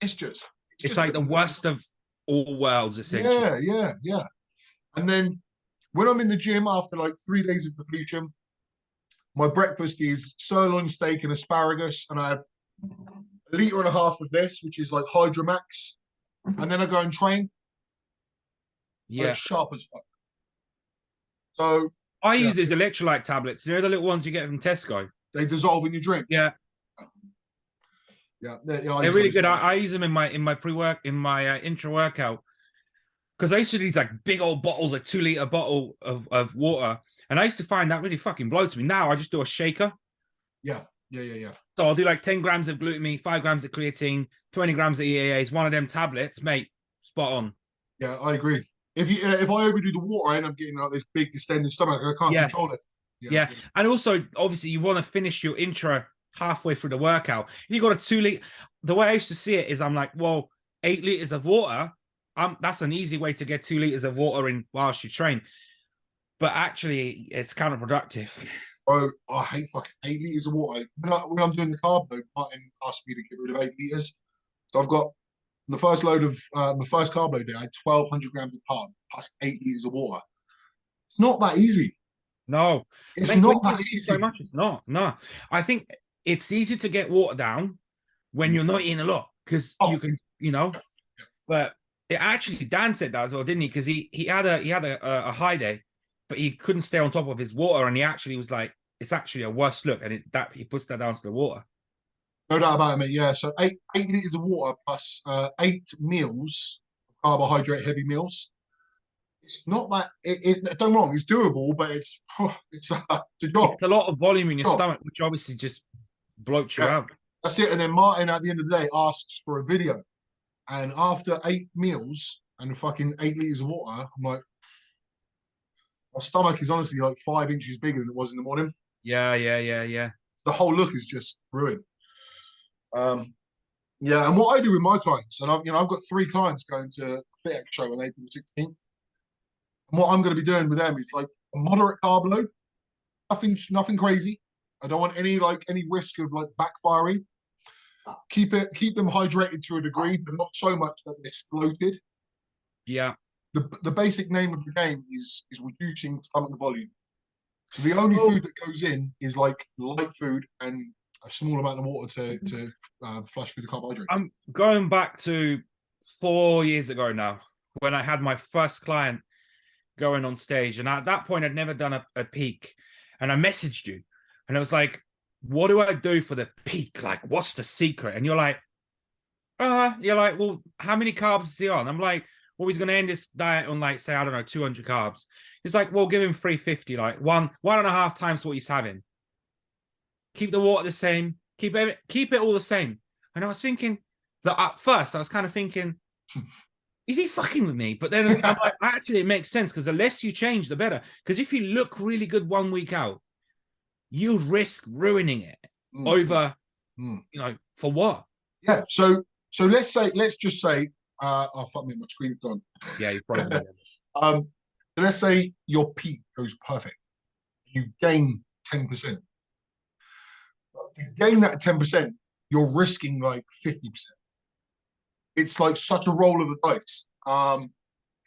S2: It's
S1: like the worst of all worlds, essentially.
S2: Yeah. And then when I'm in the gym after like 3 days of depletion, my breakfast is sirloin steak and asparagus, and I have 1.5 liters of this, which is like Hydromax. And then I go and train.
S1: Yeah.
S2: Sharp as fuck. So
S1: I use these electrolyte tablets. You know the little ones you get from Tesco?
S2: They dissolve in your drink.
S1: Yeah.
S2: Yeah.
S1: They're really good. I use them in my pre-work, in my intra-workout. Because I used to do these like big old bottles, like 2-liter bottle of water. And I used to find that really fucking bloated me. Now I just do a shaker.
S2: Yeah.
S1: So I'll do like 10 grams of glutamine, 5 grams of creatine, 20 grams of EAAs, one of them tablets, mate, spot on.
S2: Yeah, I agree. If I overdo the water, I end up getting like this big distended stomach and I can't control it.
S1: Yeah. And also, obviously, you want to finish your intro halfway through the workout. If you got a 2-liter, the way I used to see it is I'm like, well, 8 liters of water, that's an easy way to get 2 liters of water in whilst you train. But actually, it's counterproductive.
S2: Bro, I hate fucking 8 liters of water. When I'm doing the carb load, Martin asked me to get rid of 8 liters. So I've got the first load of my first carb load day, I had 1,200 grams of carb plus 8 liters of water. It's not that easy.
S1: No,
S2: it's not that easy.
S1: So much. It's not. No, I think it's easy to get water down when you're not eating a lot because you can, But it actually, Dan said that as well, didn't he? Because he had a high day, but he couldn't stay on top of his water, and he actually was like it's actually a worse look, and he puts that down to the water.
S2: No doubt about it, mate. Yeah, so 8 liters of water plus 8 meals, carbohydrate heavy meals. It's not that don't get me wrong, it's doable, but it's a job.
S1: It's a lot of volume in your
S2: Job.
S1: stomach, which obviously just bloats you out.
S2: That's it. And then Martin at the end of the day asks for a video. And after 8 meals and fucking 8 liters of water, I'm like, my stomach is honestly like 5 inches bigger than it was in the morning.
S1: Yeah.
S2: The whole look is just ruined. Yeah, and what I do with my clients, and I've got 3 clients going to FitX show on April 16th. And what I'm going to be doing with them is like a moderate carb load, nothing crazy. I don't want any risk of like backfiring. Keep them hydrated to a degree, but not so much that they're bloated.
S1: Yeah.
S2: The basic name of the game is reducing stomach volume. So the only food that goes in is like light food and a small amount of water to flush through the carbohydrates.
S1: I'm going back to 4 years ago now, when I had my first client going on stage. And at that point, I'd never done a peak. And I messaged you. And I was like, what do I do for the peak? Like, what's the secret? And you're like, well, how many carbs is he on? I'm like, well, he's going to end this diet on, like, say, I don't know, 200 carbs. He's like, well, give him 350, like one and a half times what he's having. Keep the water the same. Keep it all the same. And I was thinking that at first, I was kind of thinking, is he fucking with me? But then I'm like, actually, it makes sense, because the less you change, the better. Because if you look really good 1 week out, you risk ruining it over, for what?
S2: Yeah. So let's just say, oh fuck me, my screen's gone.
S1: Yeah, you probably.
S2: So let's say your peak goes perfect. You gain 10%. To gain that 10%, you're risking like 50%. It's like such a roll of the dice.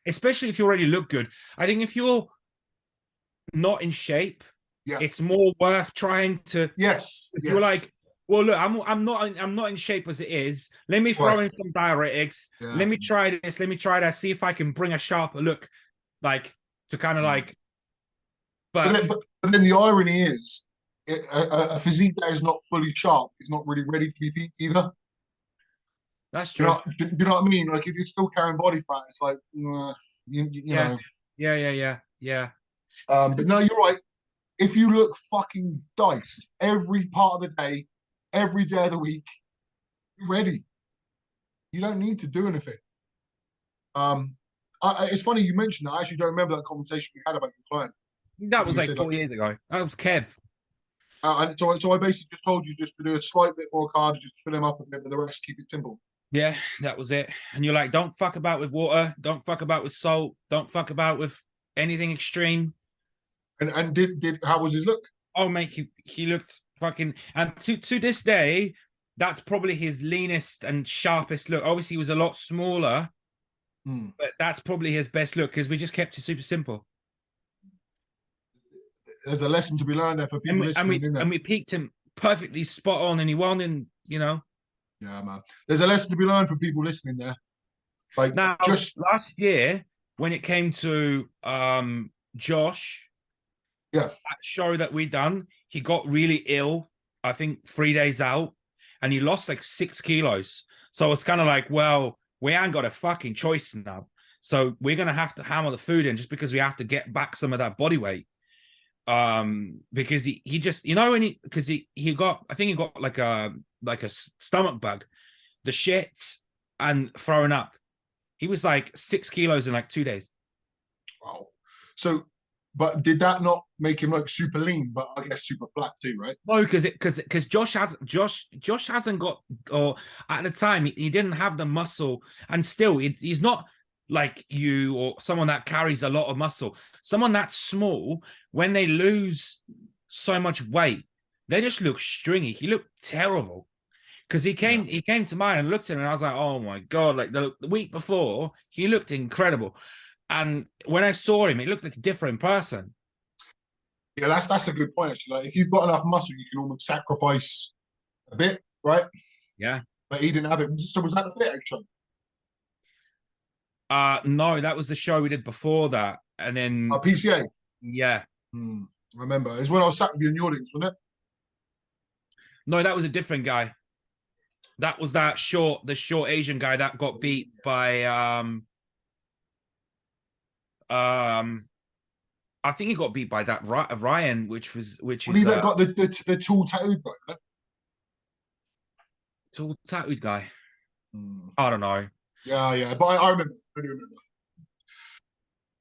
S1: Especially if you already look good. I think if you're not in shape, it's more worth trying to.
S2: Yes.
S1: You're like, well, look, I'm not in shape as it is. Let me throw in some diuretics. Yeah. Let me try this. Let me try that. See if I can bring a sharper look, like, to kind of like.
S2: But then the irony is, a physique that is not fully sharp is not really ready to be peaked either.
S1: That's true.
S2: Do you know what I mean? Like, if you're still carrying body fat, it's like, you know.
S1: Yeah.
S2: But no, you're right. If you look fucking diced every part of the day, every day of the week, you're ready. You don't need to do anything. It's funny you mentioned that. I actually don't remember that conversation we had about your client.
S1: That was like 4 years ago. That was Kev.
S2: And so I basically just told you just to do a slight bit more carbs, just to fill him up a bit, but the rest keep it simple.
S1: Yeah, that was it. And you're like, don't fuck about with water, don't fuck about with salt, don't fuck about with anything extreme.
S2: And did how was his look?
S1: Oh, mate, he looked fucking. And to this day, that's probably his leanest and sharpest look. Obviously, he was a lot smaller, but that's probably his best look, because we just kept it super simple.
S2: There's a lesson to be learned there for people listening.
S1: And we peaked him perfectly spot on, and he won, and Yeah,
S2: man. There's a lesson to be learned for people listening there. Like,
S1: now, just last year when it came to Josh, that show that we done, he got really ill. I think 3 days out, and he lost like 6 kilos. So it's kind of like, well, we ain't got a fucking choice now. So we're gonna have to hammer the food in, just because we have to get back some of that body weight. Because he just, because he got, I think he got like a stomach bug, the shits and throwing up. He was like 6 kilos in like 2 days.
S2: Wow. So, but did that not make him like super lean, but I guess super flat too, right?
S1: No, because Josh hasn't got, or at the time he didn't have the muscle, and still he's not like you or someone that carries a lot of muscle. Someone that's small, when they lose so much weight, they just look stringy. He looked terrible, because he came to mine and looked at him, and I was like, oh my God, like the week before he looked incredible, and when I saw him, it looked like a different person.
S2: Yeah, that's a good point, actually. Like, if you've got enough muscle, you can almost sacrifice a bit, right?
S1: Yeah.
S2: But he didn't have it. So was that the FitX show?
S1: No, that was the show we did before that, and then
S2: PCA.
S1: Yeah.
S2: I remember. It was when I was sat with you in the audience, wasn't it?
S1: No, that was a different guy. That was the short Asian guy that got beat by um I think he got beat by that Ryan, which
S2: Well, he
S1: is
S2: that got the tall tattooed guy, right?
S1: tall tattooed guy.
S2: Hmm.
S1: I don't know.
S2: Yeah, yeah. But I remember. I do remember.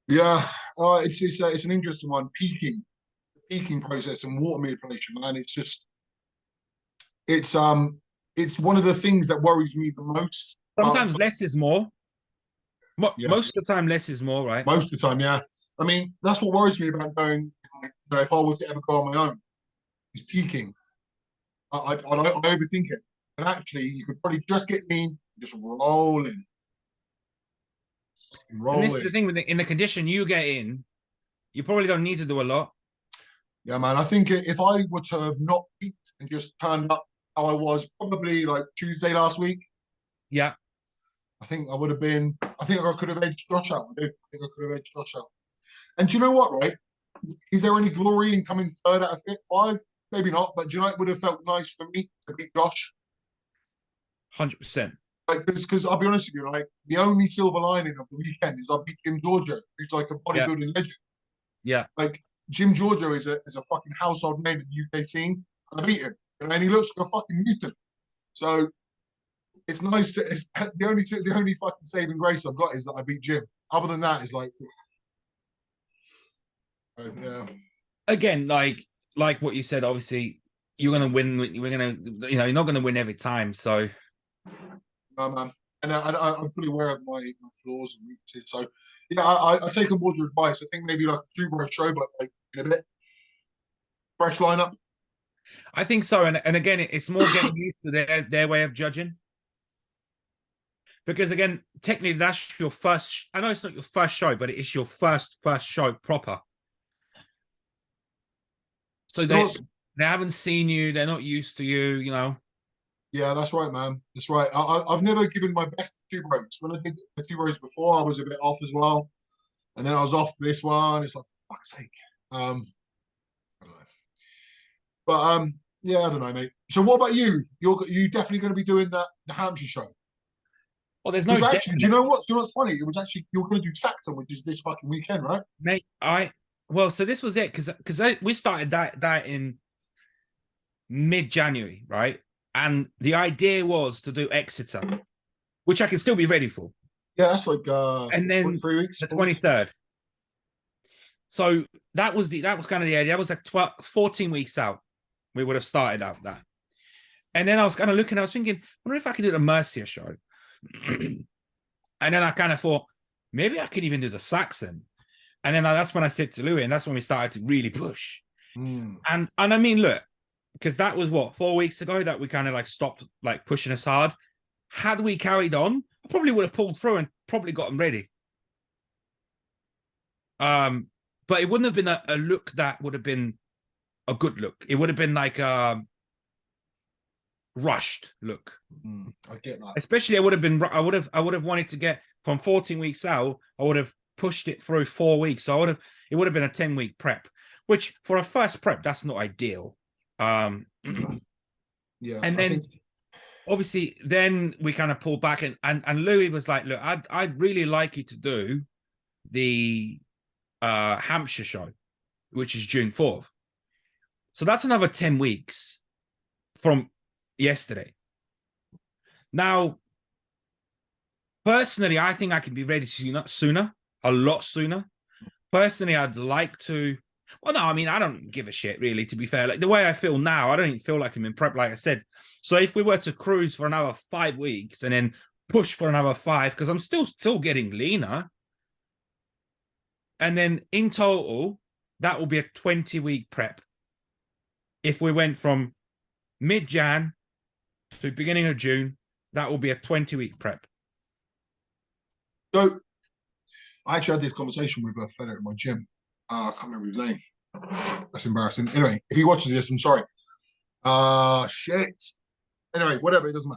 S2: Yeah. It's an interesting one. Peaking process and water manipulation, man. It's it's one of the things that worries me the most.
S1: Sometimes less is more.
S2: Yeah,
S1: Most of the time, less is more, right?
S2: most of the time, yeah. I mean, that's what worries me about going. If I was to ever go on my own, is peaking. I overthink it, and actually, you could probably just get me just rolling,
S1: And this is
S2: rolling.
S1: the thing with in the condition you get in, you probably don't need to do a lot.
S2: Yeah, man. I think if I were to have not peaked and just turned up how I was probably like Tuesday last week,
S1: Yeah,
S2: I think I would have been. I think I could have edged Josh out. I think I could have edged Josh out. And do you know what? Right? Is there any glory in coming third out of five? Maybe not. But do you know it would have felt nice for me to beat Josh?
S1: 100%.
S2: Like, because I'll be honest with you, like the only silver lining of the weekend is I beat Jim Giorgio, who's like a
S1: Yeah,
S2: bodybuilding legend.
S1: yeah.
S2: Like Jim Giorgio is a fucking household name in the UK scene, and I beat him, and he looks like a fucking mutant. So it's nice to. It's, the only fucking saving grace I've got is that I beat Jim. Other than that, it's like, yeah,
S1: Again, like what you said, obviously you're gonna win. We're gonna, you're not gonna win every time. So
S2: no, man. And I'm fully aware of my flaws and weaknesses. So yeah, I take on board your advice. I think maybe like a two-bro show, but like in a bit fresh lineup.
S1: I think so. And again, it's more getting used to their way of judging. Because again, technically that's your first. I know it's not your first show, but it is your first show proper. So they haven't seen you. They're not used to you.
S2: Yeah, that's right, man. That's right. I've never given my best to two bros. When I did the two bros before, I was a bit off as well, and then I was off this one. It's like, for fuck's sake. I don't know. But yeah, I don't know, mate. So what about you? You definitely going to be doing the Hampshire show.
S1: Well, there's no
S2: Because actually, do you
S1: definite,
S2: know what? Do you know what's funny? It was actually you're going to do Saxon, which is this fucking weekend, right?
S1: mate. So this was it because we started that in mid-January, right? And the idea was to do Exeter, which I can still be ready for.
S2: Yeah, that's like
S1: And then
S2: 3 weeks.
S1: the 23rd. So that was kind of the idea. That was like 14 weeks out. We would have started out that. And then I was kind of looking, I was thinking, I wonder if I could do the Mercia show. And then I kind of thought, maybe I could even do the Saxon. And then that's when I said to Louis, and that's when we started to really push. And I mean, look, because that was 4 weeks ago that we kind of like stopped like pushing us hard. Had we carried on, I probably would have pulled through and probably got them ready. But it wouldn't have been a look that would have been a good look. It would have been like a rushed look.
S2: I get that.
S1: Especially, I would have wanted to get from 14 weeks out. I would have pushed it through 4 weeks. So it would have been a 10-week prep, which for a first prep, that's not ideal.
S2: Yeah.
S1: And then obviously then we kind of pulled back and Louis was like, look, I'd really like you to do the Hampshire show, which is June 4th. So that's another 10 weeks from yesterday. Now, personally, I think I can be ready sooner, a lot sooner. Personally, I'd like to. Well, no, I mean, I don't give a shit, really, to be fair. Like, the way I feel now, I don't even feel like I'm in prep, like I said. So if we were to cruise for another 5 weeks and then push for another 5, because I'm still getting leaner. And then in total, that will be a 20-week prep. If we went from mid-Jan to beginning of June, that will be a 20-week prep.
S2: So I actually had this conversation with a fella at my gym. I can't remember his name. That's embarrassing. Anyway, if he watches this, I'm sorry. Shit. Anyway, whatever, it doesn't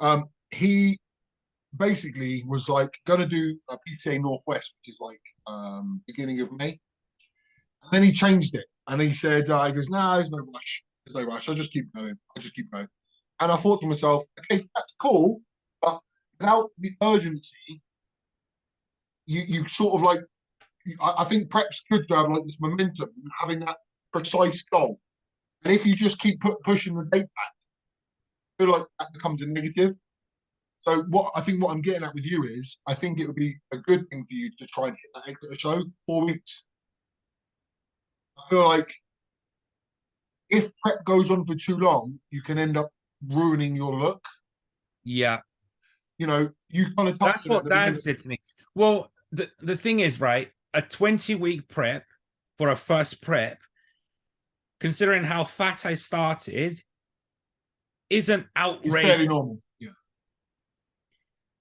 S2: matter. He basically was like going to do a PTA Northwest, which is like beginning of May. And then he changed it. And he said, he goes, "Nah, there's no rush. There's no rush. I'll just keep going. I'll just keep going." And I thought to myself, okay, that's cool, but without the urgency, you sort of like, I think prep's good to have like this momentum, having that precise goal. And if you just keep pushing the date back, I feel like that becomes a negative. So what I'm getting at with you is, I think it would be a good thing for you to try and hit that Exeter show 4 weeks. I feel like if prep goes on for too long, you can end up ruining your look.
S1: Yeah.
S2: You know, you kind of
S1: That's what Dan said to me. Well, the thing is, right, a 20-week prep for a first prep, considering how fat I started, isn't outrageous.
S2: It's fairly normal. Yeah.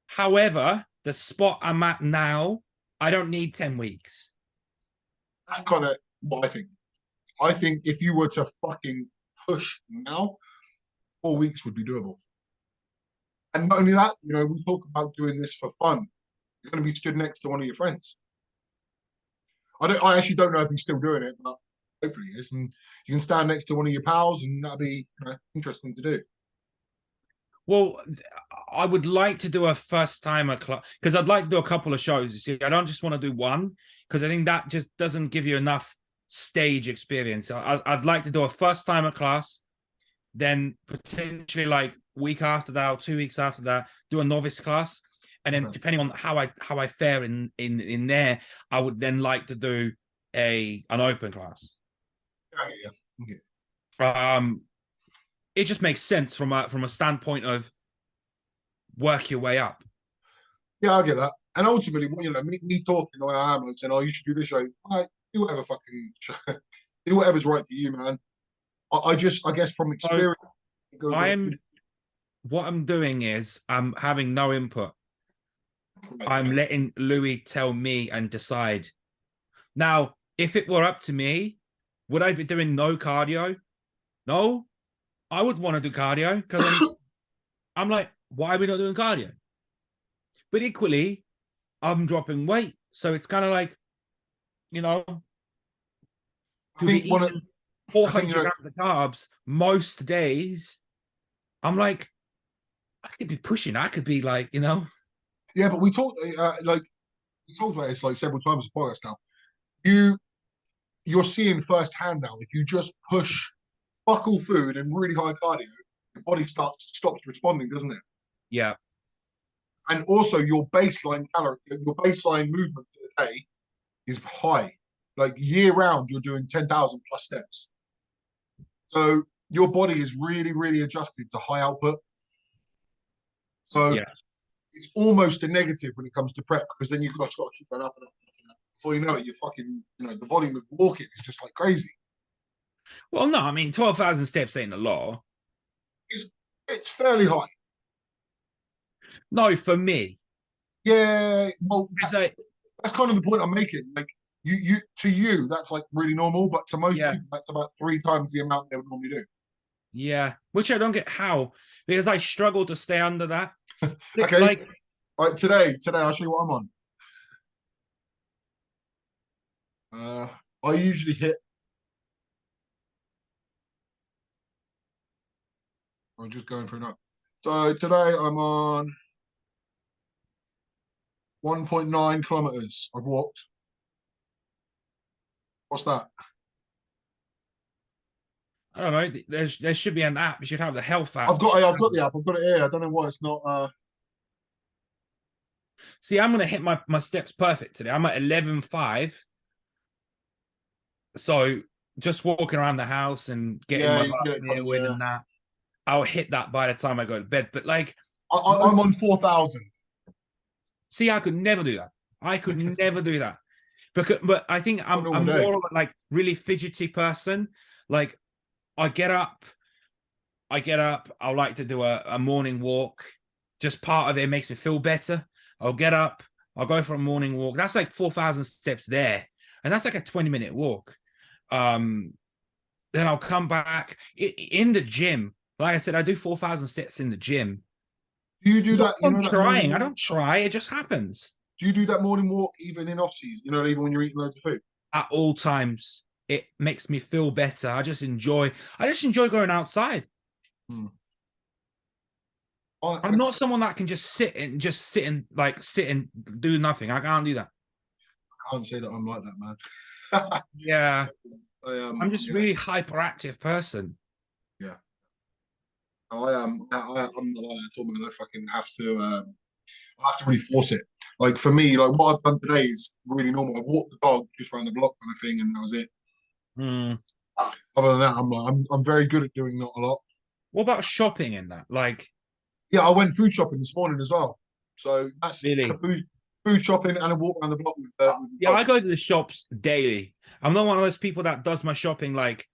S1: However, the spot I'm at now, I don't need 10 weeks.
S2: That's kind of what I think. I think if you were to fucking push now, 4 weeks would be doable. And not only that, you know, we talk about doing this for fun. You're going to be stood next to one of your friends. I actually don't know if he's still doing it, but hopefully he is. And you can stand next to one of your pals, and that'll be, you know, interesting to do.
S1: Well, I would like to do a first timer club, because I'd like to do a couple of shows. You see, I don't just want to do one, because I think that just doesn't give you enough stage experience. I'd like to do a first timer class, then potentially like week after that or 2 weeks after that, do a novice class. And then depending on how I fare in there, I would then like to do an open class.
S2: Yeah.
S1: It just makes sense from a standpoint of work your way up.
S2: Yeah, I get that. And ultimately, you know, me talking the way I am and saying, "Oh, you should do this show." Right, do whatever fucking do whatever's right for you, man. I guess from experience,
S1: what I'm doing is I'm having no input. I'm letting Louis tell me and decide. Now, if it were up to me, would I be doing no cardio? No, I would want to do cardio, because I'm like, why are we not doing cardio? But equally, I'm dropping weight. So it's kind of like, you know, to be eating 400 grams of carbs most days, I'm like, I could be pushing. I could be like, you know.
S2: Yeah, but we talked about this like several times in the podcast now. You're seeing firsthand now, if you just push fuck all food and really high cardio, your body stops responding, doesn't it?
S1: Yeah.
S2: And also your baseline movement for the day is high. Like year round, you're doing 10,000 plus steps. So your body is really, really adjusted to high output. So yeah, it's almost a negative when it comes to prep, because then you've got to keep going up and up and up. Before you know it, you're fucking, you know, the volume of walking is just like crazy.
S1: Well, no, I mean, 12,000 steps ain't a lot.
S2: It's fairly high.
S1: No, for me.
S2: Yeah, well, that's kind of the point I'm making. Like, to you, that's like really normal, but to most people, that's about 3 times the amount they would normally do.
S1: Yeah, which I don't get how, because I struggle to stay under that.
S2: Okay, like, all right, today, I'll show you what I'm on. I usually hit. I'm just going for it. So today I'm on 1.9 kilometers. I've walked. What's that?
S1: I don't know. There should be an app. You should have the health app.
S2: I've got the app. I've got it here. I don't know why it's not.
S1: See, I'm gonna hit my steps perfect today. I'm at 11.5. So just walking around the house and getting my butt and that, I'll hit that by the time I go to bed. But like,
S2: I'm on 4,000.
S1: See, I could never do that. I could never do that. But I think I'm more of a like really fidgety person. Like, I get up. I'll like to do a morning walk. Just part of it makes me feel better. I'll get up. I'll go for a morning walk. That's like 4,000 steps there. And that's like a 20-minute walk. Then I'll come back in the gym. Like I said, I do 4,000 steps in the gym.
S2: Do you do that?
S1: I'm trying. I don't try. It just happens.
S2: Do you do that morning walk even in off season? You know, even when you're eating loads of food?
S1: At all times. it makes me feel better. I just enjoy going outside.
S2: Hmm.
S1: I'm not someone that can just sit and do nothing. I can't do that.
S2: can't say that I'm like that, man.
S1: Yeah. I'm just
S2: Yeah,
S1: really hyperactive person.
S2: yeah. I am. I'm not like that at all, man. I fucking have to. I have to really force it. Like for me, like what I've done today is really normal. I walked the dog just around the block kind of thing, and that was it.
S1: Hmm.
S2: Other than that, I'm very good at doing not a lot.
S1: What about shopping in that? Like,
S2: Yeah, I went food shopping this morning as well. So that's
S1: really?
S2: food shopping and a walk around the block with the
S1: Yeah,
S2: dog.
S1: I go to the shops daily. I'm not one of those people that does my shopping like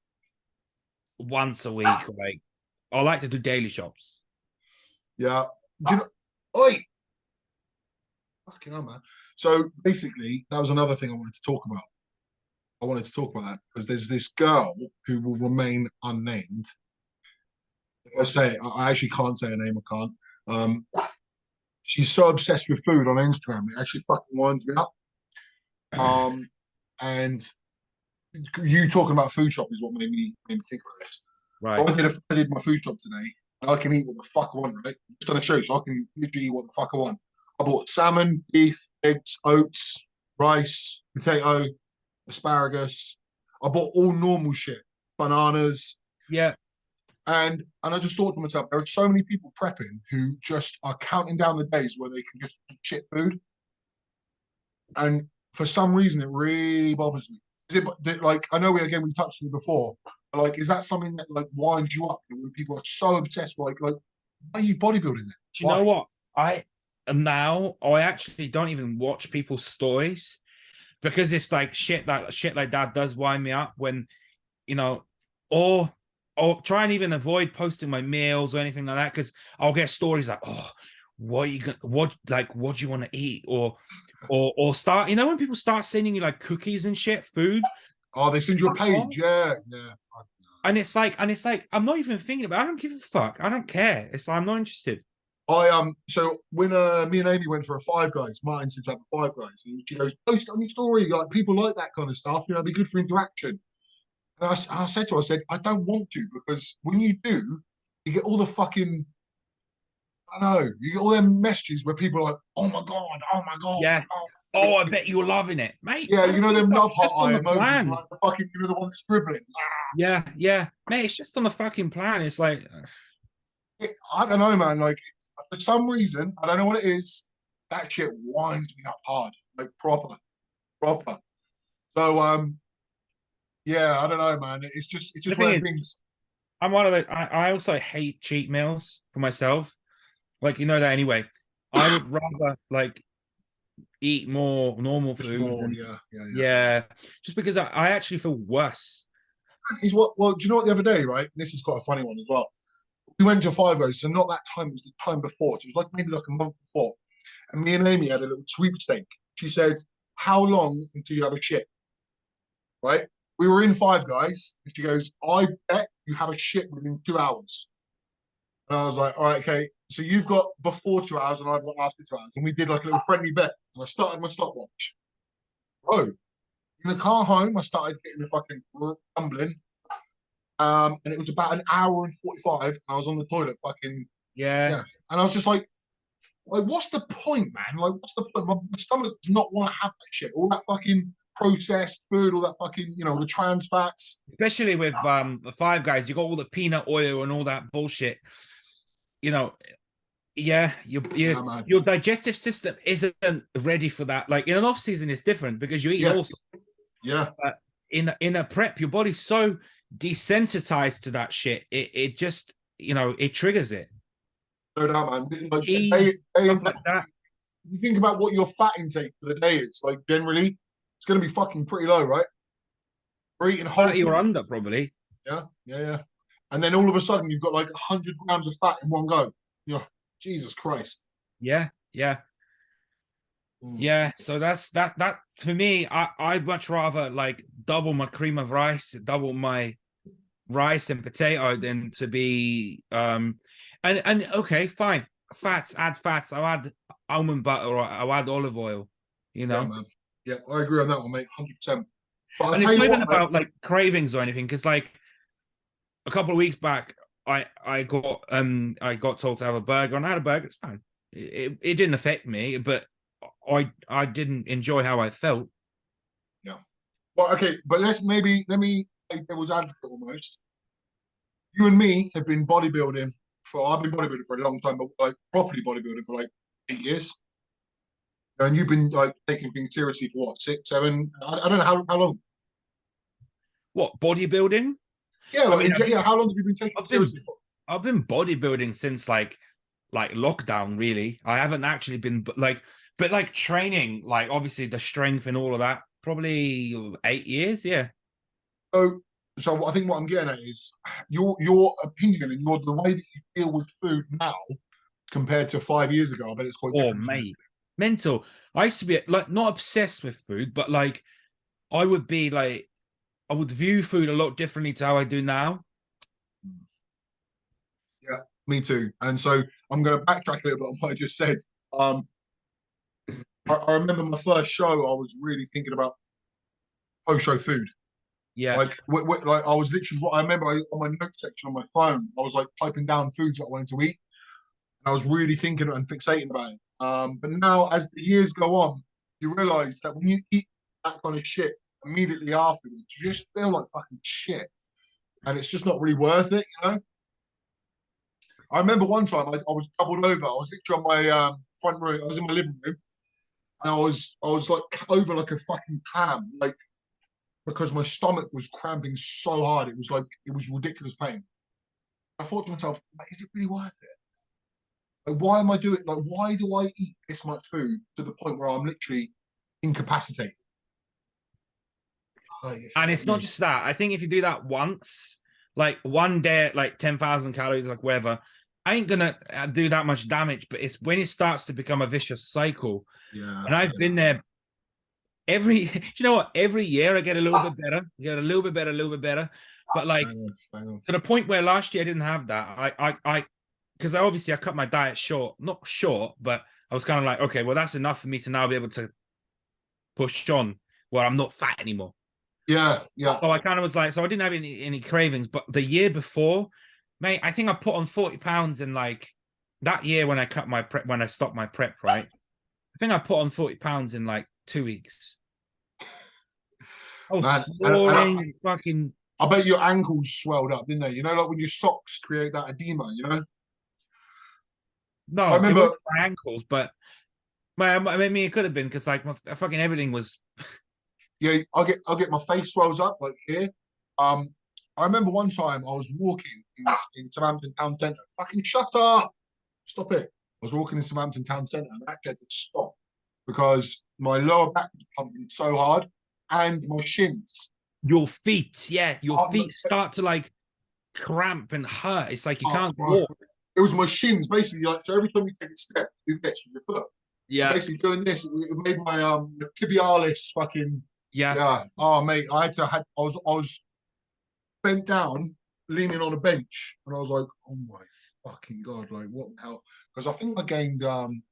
S1: once a week. Like, I like to do daily shops.
S2: Yeah. Do you know? Oi, fucking hell, man. So basically, that was another thing I wanted to talk about. I wanted to talk about that because there's this girl who will remain unnamed. If I say it, I actually can't say her name. I can't. Um, she's so obsessed with food on Instagram, it actually fucking winds me up. And you talking about food shop is what made me think about this.
S1: Right.
S2: I did my food shop today, and I can eat what the fuck I want, right? Just on a show, so I can literally eat what the fuck I want. I bought salmon, beef, eggs, oats, rice, potato, asparagus. I bought all normal shit, bananas,
S1: Yeah.
S2: and I just thought to myself, there are so many people prepping who just are counting down the days where they can just eat shit food, and for some reason, it really bothers me. Is it like I know we touched on it before, but like is that something that like winds you up when people are so obsessed? Like why are you bodybuilding then?
S1: Do you know
S2: Why?
S1: what? I actually don't even watch people's stories because it's like shit like that does wind me up when you know, or try and even avoid posting my meals or anything like that because I'll get stories like, oh, what are you gonna what do you want to eat? Or start, when people start sending you like cookies and shit, food.
S2: Oh, they send you a page. Yeah, yeah. Fuck.
S1: And it's like I'm not even thinking about it. I don't give a fuck. I don't care. It's like I'm not interested.
S2: So when me and Amy went for a Five Guys, Martin said to have a Five Guys, and she goes, post it on your story. Like people like that kind of stuff. It'd be good for interaction. And I said to her, I said, I don't want to because when you do, you get all the fucking I don't know, you get all them messages where people are like, oh my god,
S1: Yeah.
S2: oh.
S1: Oh, I bet you're loving it, mate.
S2: Yeah,
S1: I
S2: you
S1: don't
S2: know
S1: give a
S2: them
S1: fuck.
S2: love
S1: Just
S2: heart
S1: on
S2: eye
S1: the
S2: emojis,
S1: plan.
S2: like the fucking the one scribbling.
S1: Yeah, yeah, mate. It's just on the fucking plan. It's like,
S2: I don't know, man. Like for some reason, I don't know what it is. That shit winds me up hard, like proper. So yeah, I don't know, man. It's
S1: the
S2: just
S1: thing
S2: one of
S1: is,
S2: the things.
S1: I'm one of the. I also hate cheat meals for myself. Like that anyway. I would rather like eat more normal
S2: Just
S1: food
S2: more,
S1: and
S2: yeah.
S1: yeah, just because I actually feel worse.
S2: Is what? Well, do you know what? The other day, right? And this is quite a funny one as well. We went to Five O's, so not that time. It was the time before. So it was like maybe like a month before. And me and Amy had a little sweepstake. She said, "How long until you have a shit?" Right? We were in Five Guys, and she goes, "I bet you have a shit within 2 hours." And I was like, "All right, okay. So you've got before 2 hours, and I've got after 2 hours." And we did like a little friendly bet. And I started my stopwatch. Oh, in the car home, I started getting the fucking rumbling. And it was about an hour and 45, and I was on the toilet fucking,
S1: Yeah,
S2: yeah. And I was just like, what's the point, man? Like, what's the point? My stomach does not want to have that shit. All that fucking processed food, all that fucking, the trans fats.
S1: especially with the Five Guys, you got all the peanut oil and all that bullshit. You know, yeah,
S2: Yeah, man.
S1: your digestive system isn't ready for that. Like in an off season, it's different because you eat all.
S2: Yes. Yeah.
S1: But in a prep, your body's so desensitized to that shit. It just it triggers it.
S2: No doubt, man. Like,
S1: Cheese, stuff like that.
S2: you think about what your fat intake for the day is, like, generally, it's going to be fucking pretty low, right? We're eating whole
S1: 30 or
S2: food.
S1: under, probably.
S2: Yeah. And then all of a sudden, you've got like 100 grams of fat in one go. Jesus Christ.
S1: Yeah, yeah.
S2: Mm.
S1: Yeah, so that for me, I'd much rather like double my cream of rice, double my rice and potato than to be and okay, fine. Add fats, I'll add almond butter or I'll add olive oil,
S2: Yeah, man. Yeah, I agree on that one, mate. 100%. But I'll
S1: And
S2: tell
S1: it's
S2: you
S1: not even
S2: what, mate.
S1: about like cravings or anything, because like a couple of weeks back, I got told to have a burger, and I had a burger. It's fine. It didn't affect me, but I didn't enjoy how I felt.
S2: Yeah. Well, okay, but let me play devil's advocate almost. You and me have been bodybuilding I've been bodybuilding for a long time, but like properly bodybuilding for like 8 years. And you've been like taking things seriously for what, 6, 7? I don't know how long.
S1: What, bodybuilding?
S2: Yeah,
S1: I
S2: like
S1: mean,
S2: yeah, how long have you been taking it
S1: I've been
S2: seriously for?
S1: I've been bodybuilding since like lockdown. Really, I haven't actually been but like training, like obviously the strength and all of that. Probably 8 years. Yeah.
S2: So, so I think what I'm getting at is your opinion and the way that you deal with food now compared to 5 years ago. I bet it's quite
S1: Oh,
S2: different, isn't it?
S1: mate, mental. I used to be like not obsessed with food, but like I would be like I would view food a lot differently to how I do now.
S2: Yeah, me too. And so I'm going to backtrack a little bit on what I just said. Um, I remember my first show. I was really thinking about post-show food.
S1: Yeah.
S2: Like, like I was literally. What I remember on my note section on my phone, I was like typing down foods that I wanted to eat, and I was really thinking and fixating about it. But now, as the years go on, you realise that when you eat that kind of shit immediately afterwards, you just feel like fucking shit, and it's just not really worth it, you know. I remember one time I was doubled over. I was literally on my front room. I was in my living room, and I was like over like a fucking clam, like because my stomach was cramping so hard. It was ridiculous pain. I thought to myself, like, is it really worth it? Like, why am I doing? Like, why do I eat this much food to the point where I'm literally incapacitated? Like,
S1: And
S2: fuck
S1: it's not
S2: me.
S1: just that. I think if you do that once, like one day, like 10,000 calories, like whatever, I ain't gonna do that much damage. But it's when it starts to become a vicious cycle.
S2: Yeah,
S1: And I've
S2: yeah,
S1: been there every, you know what? Every year I get a little bit better, get a little bit better, a little bit better. But like
S2: hang on, hang on.
S1: to the point where last year I didn't have that. Because I cut my diet short, not short, but I was kind of like, okay, well, that's enough for me to now be able to push on where I'm not fat anymore.
S2: Yeah, yeah.
S1: So I kind of was like, so I didn't have any cravings. But the year before, mate, I think I put on 40 pounds in like that year when I cut my prep, when I stopped my prep, right? I think I put on 40 pounds in like 2 weeks. I was
S2: Man,
S1: snoring and fucking
S2: I bet your ankles swelled up, didn't they? You know, like when your socks create that edema. You know. I
S1: no, it
S2: remember.
S1: wasn't my ankles, but I mean, it could have been because like my fucking everything was.
S2: Yeah, I get my face swells up like here. Um, I remember one time I was walking in Southampton Town Centre. Fucking shut up! Stop it! I was walking in Southampton Town Centre and I actually had to stop because my lower back was pumping so hard and my shins.
S1: Your feet, yeah, your
S2: Oh,
S1: feet start to like cramp and hurt. It's like you
S2: oh,
S1: can't
S2: bro.
S1: walk.
S2: It was my shins basically. Like so, every time you take a step, you do this with your foot. And
S1: Yeah,
S2: basically doing this, it made my tibialis fucking
S1: yeah.
S2: yeah. Oh mate, I was bent down, leaning on a bench, and I was like, oh my fucking god, like what the hell? Because I think I gained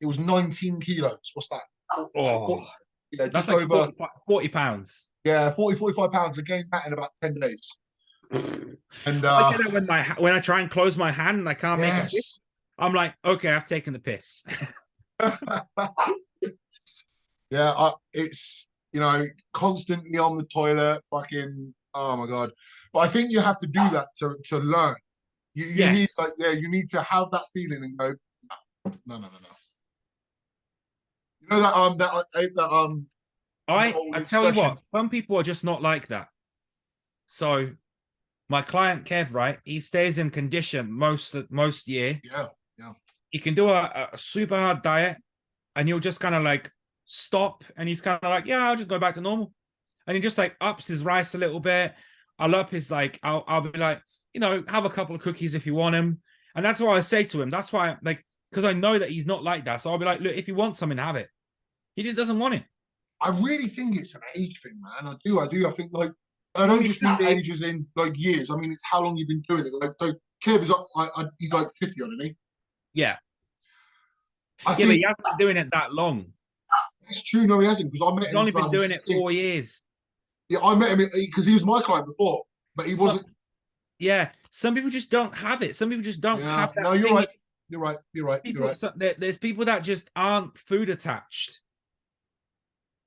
S2: it was 19 kilos. What's that?
S1: Oh,
S2: Yeah,
S1: that's
S2: just
S1: like
S2: over
S1: 40 pounds.
S2: yeah, 40, 45 pounds. I gained that in about 10 days. And
S1: I get it when I try and close my hand and I can't make a piss.
S2: yes.
S1: I'm like, okay, I've taken the piss.
S2: Yeah, it's you know constantly on the toilet, fucking oh my god. But I think you have to do that to learn. You need
S1: Yes.
S2: like yeah, you need to have that feeling and go no. You know that that old
S1: I tell you
S2: expression.
S1: what, some people are just not like that. So my client Kev, right? He stays in condition most year.
S2: Yeah, yeah.
S1: He can do a super hard diet, and you'll just kind of like stop, and he's kind of like, yeah, I'll just go back to normal. And he just like ups his rice a little bit. I'll up his like, I'll be like, you know, have a couple of cookies if you want him. And that's what I say to him. That's why, like, because I know that he's not like that. So I'll be like, look, if you want something, have it. He just doesn't want it.
S2: I really think it's an age thing, man. I do. I think like I
S1: I
S2: don't
S1: mean,
S2: just mean ages in like years. I mean it's how long you've been doing it. Like so, Kev is he's like 50, isn't he?
S1: yeah.
S2: I
S1: Yeah, but he
S2: think
S1: hasn't been doing it that long.
S2: it's true. No, he hasn't because I met
S1: He's
S2: him in
S1: only been doing it
S2: 2016.
S1: 4 years.
S2: Yeah, I met him because he was my client before, but he
S1: So,
S2: wasn't.
S1: yeah, some people just don't have it. Some people just don't
S2: Yeah,
S1: have that
S2: no, you're
S1: thing.
S2: right. You're right. You're right. You're
S1: People,
S2: right.
S1: so there's people that just aren't food attached.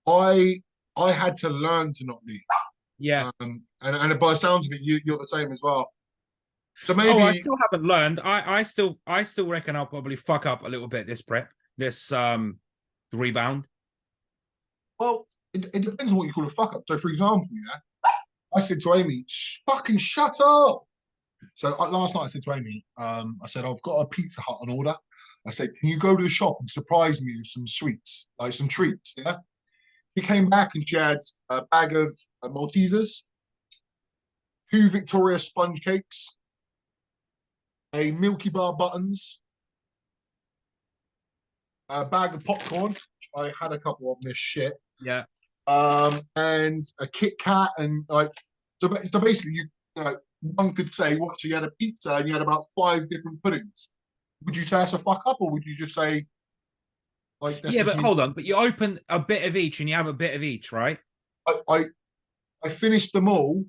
S2: I I had to learn to not be.
S1: Yeah.
S2: And by the sounds of it, you're the same as well. So
S1: Oh, I
S2: maybe,
S1: still haven't learned. I still reckon I'll probably fuck up a little bit this prep, this rebound.
S2: well, it depends on what you call a fuck up. So, for example, yeah, I said to Amy, "Fucking shut up." So last night I said to Amy, I said, I've got a Pizza Hut on order. I said, can you go to the shop and surprise me with some sweets, like some treats? Yeah. She came back and she had a bag of Maltesers, two Victoria sponge cakes, a Milky Bar buttons, a bag of popcorn. I had a couple of this shit.
S1: Yeah.
S2: And a Kit Kat and like so basically you know one could say what so you had a pizza and you had about five different puddings. Would you say that's a fuck up or would you just say like that's
S1: Yeah,
S2: just
S1: but
S2: me?
S1: hold on. But you open a bit of each and you have a bit of each, right?
S2: I I, I finished them all,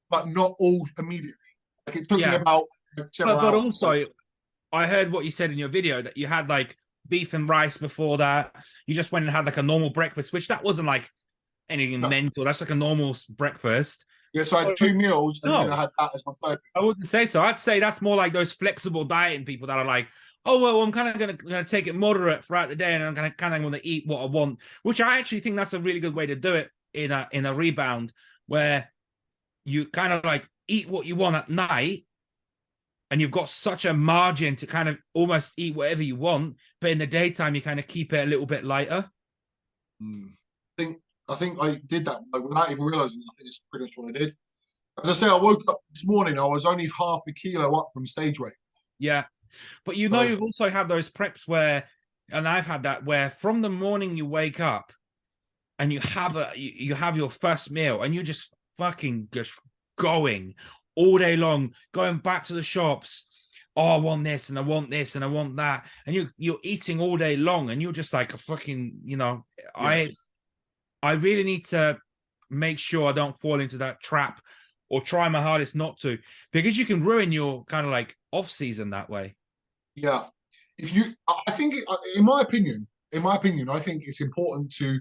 S2: but not all immediately. Like it took me
S1: Yeah.
S2: about like, several
S1: But
S2: hours. Like
S1: also I heard what you said in your video that you had like beef and rice before that. You just went and had like a normal breakfast, which that wasn't like anything
S2: no,
S1: mental. That's like a normal breakfast.
S2: yeah, so I
S1: So
S2: had two meals and then I
S1: no,
S2: had that as my third.
S1: I wouldn't say so. I'd say that's more like those flexible dieting people that are like, oh well, I'm kind of gonna take it moderate throughout the day, and I'm gonna kind of want to eat what I want. Which I actually think that's a really good way to do it in a rebound where you kind of like eat what you want at night, and you've got such a margin to kind of almost eat whatever you want, but in the daytime you kind of keep it a little bit lighter.
S2: Mm. I think I think I did that like, without even realizing. I think it's pretty much what I did. As I say, I woke up this morning. I was only half a kilo up from stage weight.
S1: Yeah, but
S2: So
S1: you've also had those preps where, and I've had that where from the morning you wake up and you have your first meal and you're just fucking just going all day long, going back to the shops. Oh, I want this and I want this and I want that, and you're eating all day long, and you're just like a fucking,
S2: yeah,
S1: I really need to make sure I don't fall into that trap or try my hardest not to, because you can ruin your kind of like off season that way.
S2: yeah. If you, I think, in my opinion, I think it's important to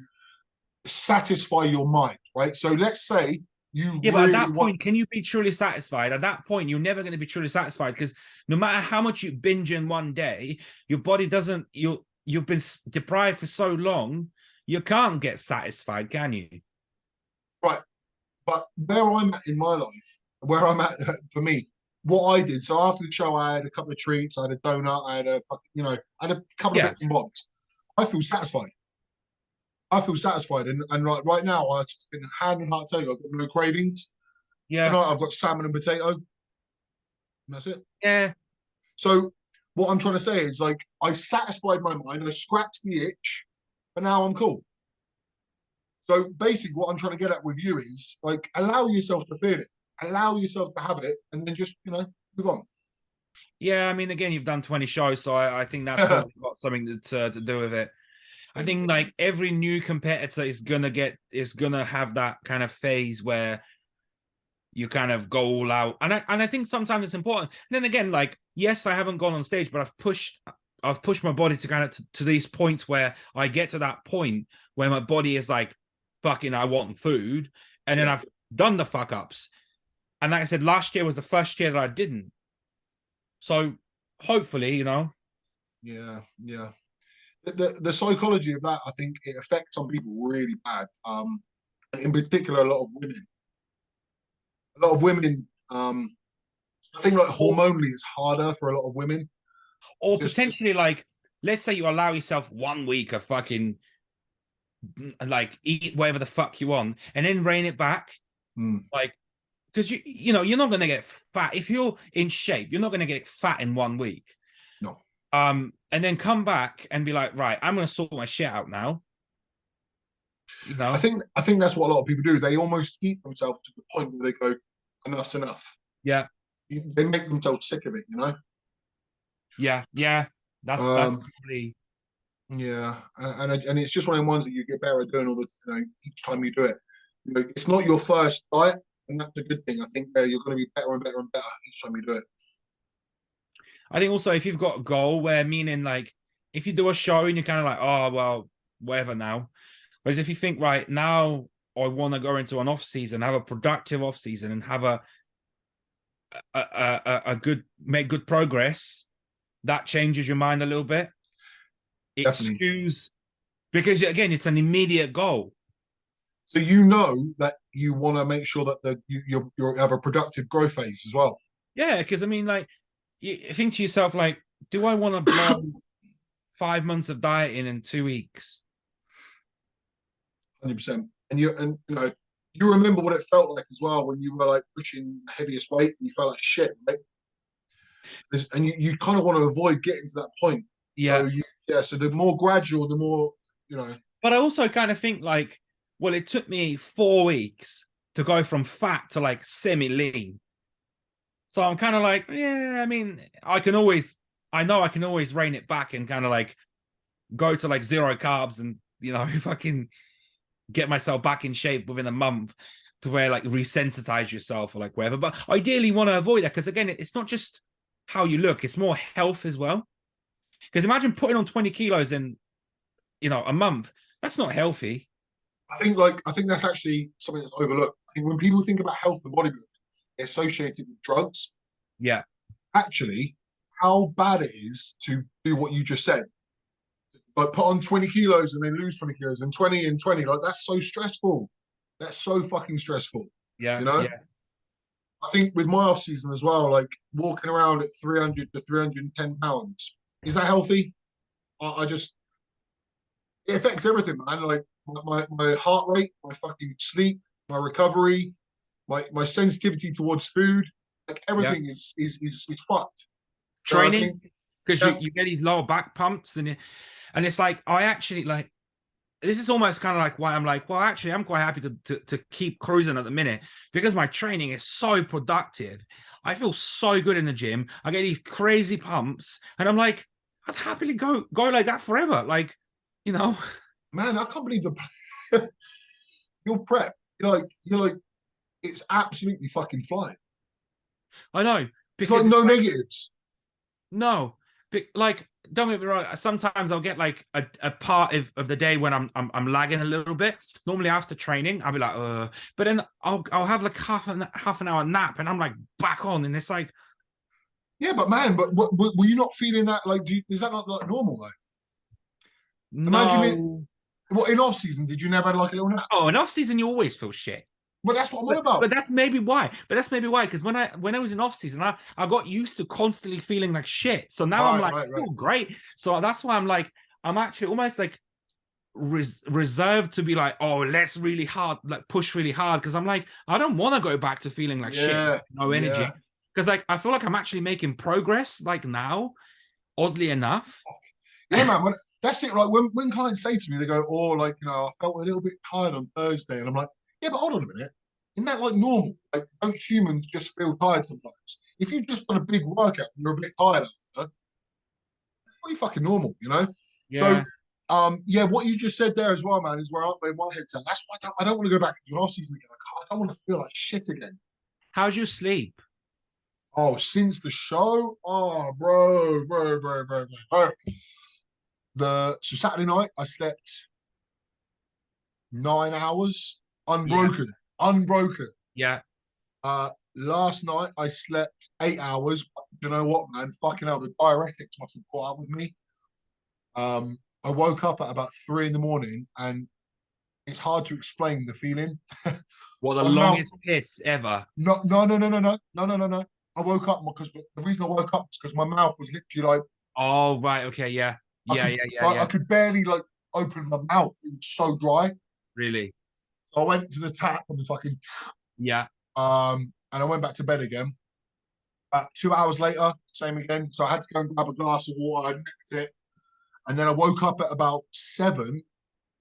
S2: satisfy your mind, right? So let's say you
S1: Yeah, but at
S2: really
S1: that
S2: want.
S1: point, can you be truly satisfied? At that point, you're never going to be truly satisfied because no matter how much you binge in one day, your body doesn't. You've been deprived for so long, you can't get satisfied, can you?
S2: Right, but where I'm at in my life, where I'm at for me, what I did. So after the show, I had a couple of treats. I had a donut. I had I had a couple of
S1: Yeah,
S2: bits and bobs. I feel satisfied. I feel satisfied, and right now, I in hand and heart tell you, I've got no cravings.
S1: yeah,
S2: Tonight, I've got salmon and potato, and that's it.
S1: yeah,
S2: So what I'm trying to say is like I satisfied my mind, I scratched the itch, but now I'm cool. So basically, what I'm trying to get at with you is like allow yourself to feel it, allow yourself to have it, and then just move on.
S1: yeah. I mean, again, you've done 20 shows, so I think that's probably got something to do with it. I think like every new competitor is gonna have that kind of phase where you kind of go all out. And I think sometimes it's important. And then again, like, yes, I haven't gone on stage, but I've pushed my body to kind of to these points where I get to that point where my body is like, fucking, I want food. And then
S2: Yeah,
S1: I've done the fuck ups. And like I said, last year was the first year that I didn't. So hopefully,
S2: yeah, yeah. The psychology of that, I think, it affects some people really bad. In particular, a lot of women. A lot of women. I think like
S1: or,
S2: hormonally, it's harder for a lot of women.
S1: or
S2: Just
S1: potentially like, let's say you allow yourself 1 week of fucking like eat whatever the fuck you want and then rein it back.
S2: mm,
S1: Like, because you're not gonna get fat if you're in shape. You're not gonna get fat in 1 week.
S2: no.
S1: And then come back and be like, right, I'm gonna sort my shit out now. You know,
S2: I think that's what a lot of people do. They almost eat themselves to the point where they go, enough's enough.
S1: yeah,
S2: They make themselves sick of it.
S1: yeah, yeah. That's
S2: Um,
S1: probably
S2: yeah, and it's just one of the ones that you get better at doing all the each time you do it. You know, it's not your first diet, and that's a good thing. I think you're going to be better and better and better each time you do it.
S1: I think also if you've got a goal where meaning like if you do a show and you're kind of like, oh well, whatever now. Whereas if you think, right, now I want to go into an off season, have a productive off season and have a good make good progress, that changes your mind a little bit. It
S2: Definitely.
S1: skews because again, it's an immediate goal.
S2: So you know that you want to make sure that you have a productive growth phase as well.
S1: Yeah, because I mean, like you think to yourself, like, do I want to blow 5 months of dieting in 2 weeks?
S2: 100%. And you know, you remember what it felt like as well when you were like pushing the heaviest weight and you felt like shit, right? And you kind of want to avoid getting to that point.
S1: Yeah.
S2: So so the more gradual, the more, you know.
S1: But I also kind of think like, well, it took me 4 weeks to go from fat to like semi-lean. So I'm kind of like, yeah, I mean, I know I can always rein it back and kind of like go to like zero carbs and, you know, if I can get myself back in shape within a month to where like resensitize yourself or like whatever. But ideally, you want to avoid that because again, it's not just how you look, it's more health as well. Because imagine putting on 20 kilos in, you know, a month. That's not healthy.
S2: I think that's actually something that's overlooked. I think when people think about health and bodybuilding, they're associated with drugs.
S1: Yeah.
S2: Actually, how bad it is to do what you just said. Like put on 20 kilos and then lose 20 kilos and 20 and 20. Like that's so stressful. That's so fucking stressful.
S1: Yeah.
S2: You know?
S1: Yeah.
S2: I think with my off season as well, like walking around at 300 to 310 pounds, is that healthy? I just, it affects everything, man. Like my heart rate, my fucking sleep, my recovery, my sensitivity towards food, like
S1: Yeah.
S2: everything is fucked. So I
S1: Training
S2: think,
S1: because
S2: yeah,
S1: you get these lower back pumps and it's like I actually like this is almost kind of like why I'm like, well, actually, I'm quite happy to keep cruising at the minute because my training is so productive. I feel so good in the gym. I get these crazy pumps, and I'm like, I'd happily go like that forever. Like, you know,
S2: man, I can't believe your prep. You're like, it's absolutely fucking flying.
S1: I know
S2: It's like
S1: because it's
S2: no
S1: like
S2: negatives.
S1: no, like don't get me wrong. Sometimes I'll get like a part of the day when I'm lagging a little bit. Normally after training, I'll be like, but then I'll have like half an hour nap, and I'm like back on, and it's like
S2: Yeah, but man, but were you not feeling that? Like, is that not like normal? Like, imagine it.
S1: no.
S2: What in off season? Did you never have like a little nap?
S1: Oh, in off season you always feel shit.
S2: But that's what I'm on
S1: But
S2: about.
S1: but that's maybe why. But that's maybe why. Because when I was in off season, I got used to constantly feeling like shit. So now I'm
S2: Right,
S1: like,
S2: right,
S1: I
S2: right.
S1: feel great. So that's why I'm like, I'm actually almost like reserved to be like, oh, let's really hard, like push really hard. Because I'm like, I don't want to go back to feeling like shit,
S2: Yeah,
S1: no energy.
S2: yeah.
S1: Because like I feel like I'm actually making progress. Like now, oddly enough.
S2: Yeah, man. That's it, right? When clients say to me, they go, "Oh, like I felt a little bit tired on Thursday," and I'm like, "Yeah, but hold on a minute. Isn't that like normal? Like, don't humans just feel tired sometimes? If you've just done a big workout and you're a bit tired after, pretty fucking normal, you know." So,
S1: Yeah.
S2: yeah, what you just said there as well, man, is where my head's at. That's why I don't want to go back into an off season again. I don't want to feel like shit again.
S1: How's your sleep?
S2: Oh, since the show, oh, bro. So Saturday night, I slept 9 hours,
S1: Yeah.
S2: unbroken.
S1: Yeah.
S2: Last night I slept 8 hours. You know what, man? Fucking hell, the diuretics must have caught up with me. I woke up at about 3 in the morning, and it's hard to explain the feeling.
S1: What the
S2: My mouth,
S1: longest piss ever?
S2: no. I woke up because the reason I woke up is because my mouth was literally like
S1: Oh, right. Okay. Yeah. Yeah. Yeah. Yeah.
S2: I
S1: Yeah.
S2: could barely like open my mouth. It was so dry.
S1: Really.
S2: So I went to the tap and fucking
S1: Yeah.
S2: and I went back to bed again. 2 hours later, same again. So I had to go and grab a glass of water. I nicked it, and then I woke up at about 7,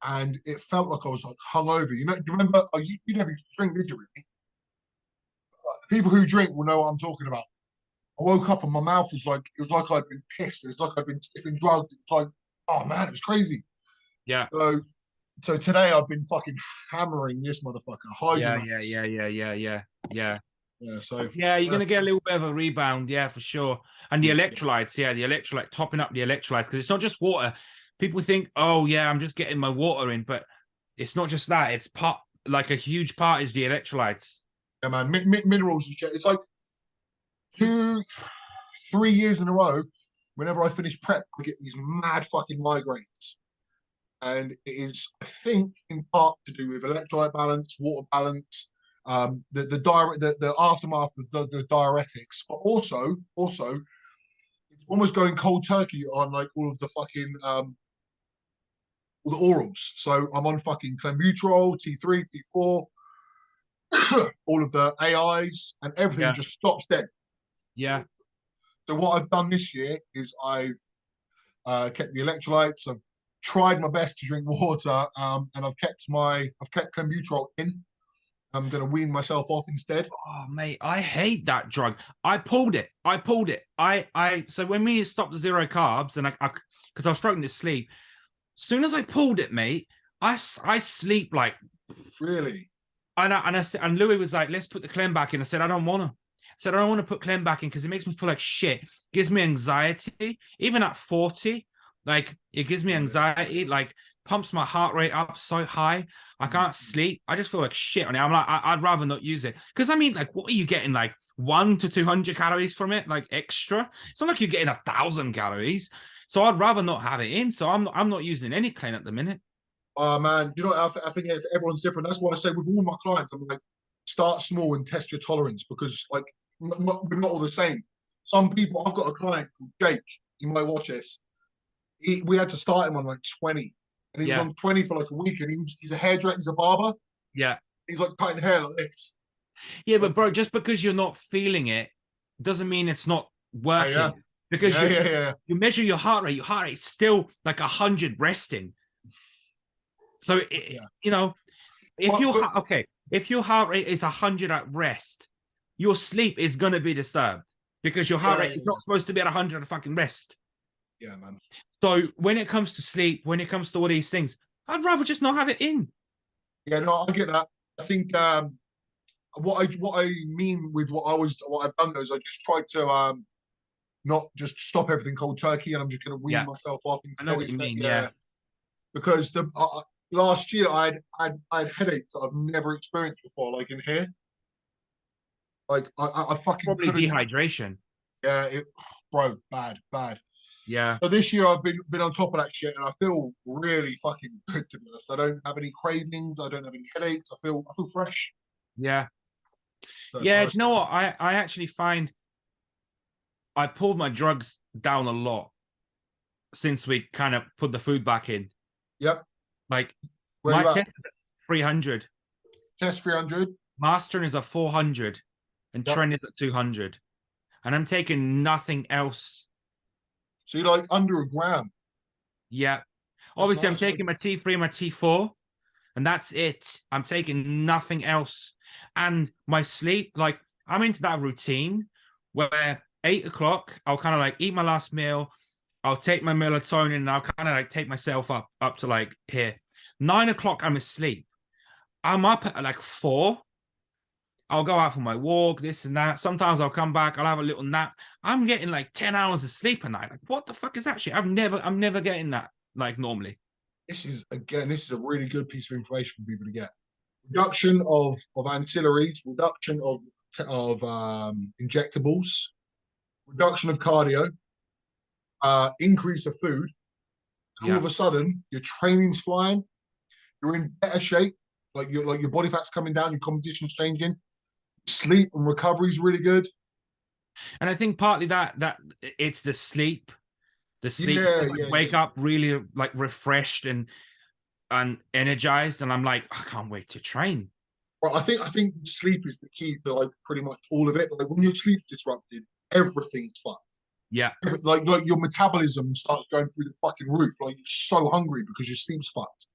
S2: and it felt like I was like hungover. You know, do you remember? You never used to drink, did you? Really? People who drink will know what I'm talking about. I woke up and my mouth was like it was like I'd been pissed. It was like I'd been sniffing drugs. It was like, oh man, it was crazy.
S1: Yeah.
S2: So So today I've been fucking hammering this motherfucker.
S1: Yeah,
S2: Hydromax.
S1: yeah.
S2: Yeah. So
S1: Yeah, you're gonna get a little bit of a rebound, yeah, for sure. And the
S2: yeah,
S1: electrolytes, yeah, the electrolyte topping up the electrolytes because it's not just water. People think, oh yeah, I'm just getting my water in, but it's not just that. It's part like a huge part is the electrolytes.
S2: yeah, man. Minerals and shit. It's like 2, 3 years in a row. Whenever I finish prep, I get these mad fucking migraines, and it is, I think, in part to do with electrolyte balance, water balance, the aftermath of the diuretics, but also it's almost going cold turkey on like all of the fucking all the orals. So I'm on fucking clenbuterol, T3, T4, all of the AIs, and everything
S1: Yeah,
S2: just stops dead.
S1: yeah.
S2: So what I've done this year is I've kept the electrolytes. I've tried my best to drink water, and I've kept clenbuterol in. I'm going to wean myself off instead.
S1: Oh mate, I hate that drug. I pulled it. So when we stopped the zero carbs and I because I was struggling to sleep, as soon as I pulled it, mate, I sleep like
S2: Really?
S1: and Louis was like, let's put the Clem back in. I said, I don't want to. I said, I don't want to put Clem back in because it makes me feel like shit. Gives me anxiety. Even at 40, like it gives me anxiety, like pumps my heart rate up so high. I can't sleep. I just feel like shit on it. I'm like, I'd rather not use it. Because I mean, like, what are you getting? Like 1 to 200 calories from it, like extra. It's not like you're getting 1,000 calories. So I'd rather not have it in. So I'm not using any Clen at the minute.
S2: Oh man, you know, I think everyone's different. That's why I say with all my clients, I'm like, start small and test your tolerance because like we're not all the same. Some people, I've got a client called Jake. You might watch this. We had to start him on like 20, and he was
S1: Yeah,
S2: on 20 for like a week, and he's a hairdresser, he's a barber.
S1: yeah.
S2: He's like cutting hair like this.
S1: Yeah,
S2: Like,
S1: but bro, just because you're not feeling it doesn't mean it's not
S2: yeah,
S1: working. Because
S2: yeah.
S1: you measure your heart rate's still like 100 resting. So
S2: Yeah.
S1: if
S2: But,
S1: your
S2: but
S1: okay, if your heart rate is 100 at rest, your sleep is gonna be disturbed because your heart rate is not supposed to be at 100 at fucking rest.
S2: yeah, man.
S1: So when it comes to sleep, when it comes to all these things, I'd rather just not have it in.
S2: Yeah, no, I get that. I think what I mean with what I've done though is I just tried to not just stop everything cold turkey, and I'm just going to wean
S1: Yeah,
S2: myself off
S1: I know
S2: instead.
S1: what you
S2: Instead,
S1: mean.
S2: yeah,
S1: Yeah,
S2: because the last year I had headaches that I've never experienced before, like in here. Like I fucking
S1: probably
S2: couldn't.
S1: dehydration.
S2: Yeah, bro, bad.
S1: Yeah.
S2: So this year I've been on top of that shit, and I feel really fucking good to be honest. I don't have any cravings. I don't have any headaches. I feel fresh.
S1: Yeah.
S2: So it's
S1: Yeah. Do
S2: nice.
S1: you know what? I actually find I pulled my drugs down a lot since we kind of put the food back in.
S2: Yep.
S1: Like
S2: Where
S1: my
S2: you at?
S1: test is at 300,
S2: Test 300.
S1: mastering is at 400, and
S2: Yep.
S1: trend is at 200. And I'm taking nothing else.
S2: So you're like under a gram.
S1: Yeah.
S2: That's
S1: Obviously, I'm
S2: nice.
S1: taking my T3, my T4, and that's it. I'm taking nothing else. And my sleep, like I'm into that routine where 8 o'clock, I'll kind of like eat my last meal. I'll take my melatonin and I'll kind of like take myself up to like here. 9 o'clock, I'm asleep. I'm up at like 4. I'll go out for my walk, this and that. Sometimes I'll come back, I'll have a little nap. I'm getting like 10 hours of sleep a night. Like, what the fuck is that shit? I'm never getting that like normally.
S2: This is a really good piece of information for people to get. Reduction of ancillaries, reduction of injectables, reduction of cardio, increase of food. All
S1: Yeah.
S2: of a sudden, your training's flying. You're in better shape. Like your body fat's coming down. Your competition's changing. Sleep and recovery is really good.
S1: And I think partly that it's the sleep. The sleep,
S2: Yeah,
S1: I
S2: yeah,
S1: wake
S2: yeah.
S1: up really like refreshed and energized, and I'm like, I can't wait to train.
S2: Well, I think sleep is the key to like pretty much all of it. Like when your sleep's disrupted, everything's fucked.
S1: Yeah,
S2: Like your metabolism starts going through the fucking roof. Like you're so hungry because your sleep's fucked.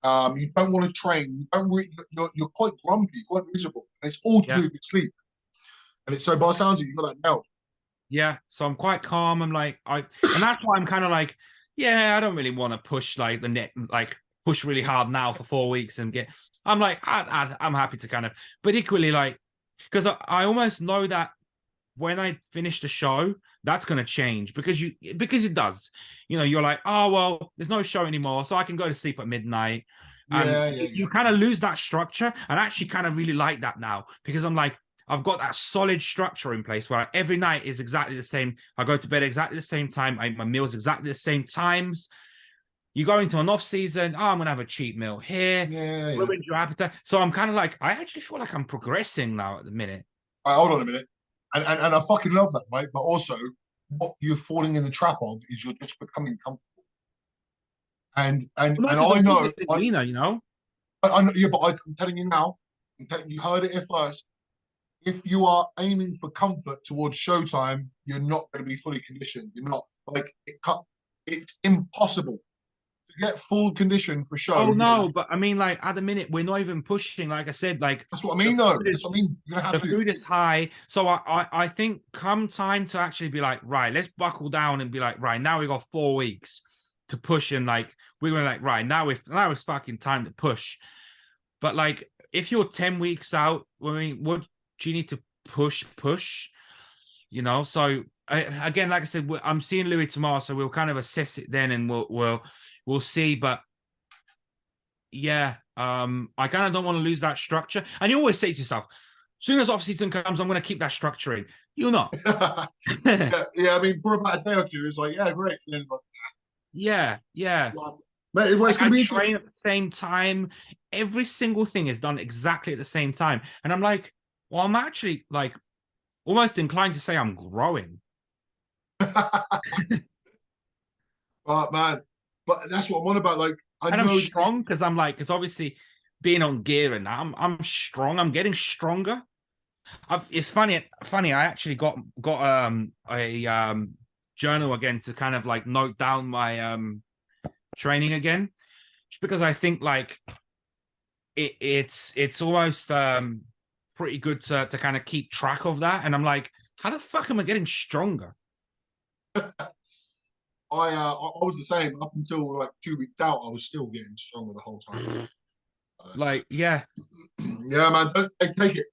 S2: You don't want to train. You don't really, you're quite grumpy, quite miserable, and it's all to do
S1: yeah,
S2: with your sleep. And it's so by the sounds of it, you got that nailed.
S1: yeah. So I'm quite calm. I'm like, and that's why I'm kind of like, yeah, I don't really want to push like the net, like push really hard now for 4 weeks and get. I'm like, I'm happy to kind of, but equally like, because I almost know that when I finish the show, that's going to change because it does. You know, you're like, oh well, there's no show anymore, so I can go to sleep at midnight. And you kind of lose that structure, and I actually kind of really like that now because I'm like, I've got that solid structure in place where every night is exactly the same. I go to bed exactly the same time. I eat my meals exactly the same times. You go into an off season, oh, I'm gonna have a cheat meal here. Ruined your appetite. So I'm kind of like, I actually feel like I'm progressing now at the minute.
S2: All right, hold on a minute. And I fucking love that, right? But also, what you're falling in the trap of is you're just becoming comfortable. And
S1: Well,
S2: I know,
S1: you know.
S2: I know, yeah, but I'm telling you now, you heard it here first. If you are aiming for comfort towards showtime, you're not going to be fully conditioned. You're not like it's impossible to get full condition for show.
S1: Oh no, but I mean, like at the minute, we're not even pushing. Like I said, like
S2: that's what I mean, though. That's what I mean. You're gonna have
S1: the food is high, so I think come time to actually be like, right, let's buckle down and be like, right, now we got 4 weeks to push, and like we're gonna like, right now it's fucking time to push. But like, if you're 10 weeks out, I mean, what do you need to push? You know, so again, like I said, I'm seeing Louis tomorrow, so we'll kind of assess it then, and we'll see. But yeah, I kind of don't want to lose that structure. And you always say to yourself, as soon as off season comes, I'm going to keep that structure in. You're not.
S2: yeah, I mean, for about a day or two, it's like, yeah, great. Then, like,
S1: yeah.
S2: Mate, it's going to be
S1: train at the same time. Every single thing is done exactly at the same time, and I'm like, well, I'm actually like almost inclined to say I'm growing.
S2: But man, but that's what I'm on about. Like,
S1: I'm strong because I'm like, because obviously being on gear and I'm strong. I'm getting stronger. It's funny. I actually got a journal again to kind of like note down my training again, just because I think like it's almost pretty good to kind of keep track of that. And I'm like, how the fuck am I getting stronger?
S2: I was the same up until like 2 weeks out. I was still getting stronger the whole time.
S1: Like, yeah,
S2: man. Take it.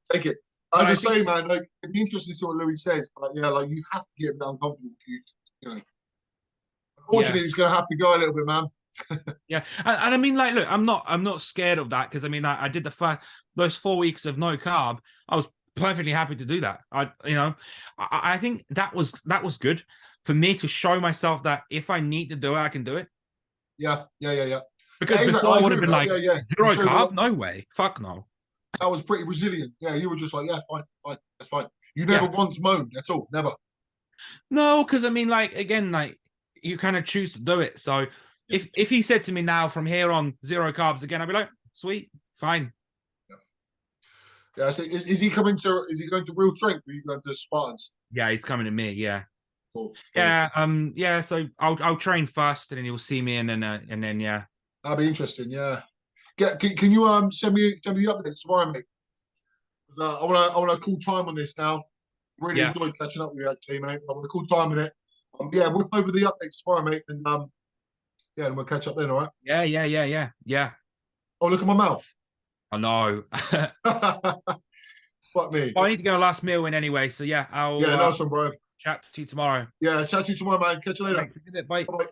S2: As I say, man, like it'd be interesting to see what Louis says, but yeah, like you have to get a bit uncomfortable for you know. Unfortunately, it's gonna have to go a little bit, man.
S1: Yeah, and I mean, like, look, I'm not scared of that because I mean, I did those 4 weeks of no carb. I was perfectly happy to do that. I think that was good for me to show myself that if I need to do it, I can do it.
S2: Yeah.
S1: Because before I would have been like, zero carb, no way, fuck no.
S2: That was pretty resilient. Yeah, you were just like, yeah, fine, that's fine. You never once moaned at all, never.
S1: No, because I mean, like again, like you kind of choose to do it. So if he said to me now from here on 0 carbs again, I'd be like, sweet, fine.
S2: Yeah. So is he going to Real Strength or are you going to Spartans?
S1: Yeah, he's coming to me. Yeah.
S2: Cool.
S1: Yeah. So I'll train first, and then you'll see me, and then yeah.
S2: That'd be interesting. Yeah. Can you send me the updates tomorrow, mate? I want a cool time on this now. Really enjoyed catching up with you, actually, mate. I want a cool time with it. We'll over the updates tomorrow, mate, and and we'll catch up then. All right.
S1: Yeah.
S2: Oh, look at my mouth.
S1: I know.
S2: Fuck me.
S1: I need to go last meal in anyway, so yeah, I'll
S2: nice one, bro.
S1: Chat to you tomorrow.
S2: Yeah, chat to you tomorrow, man. Catch you later.
S1: Bye.
S2: Bye.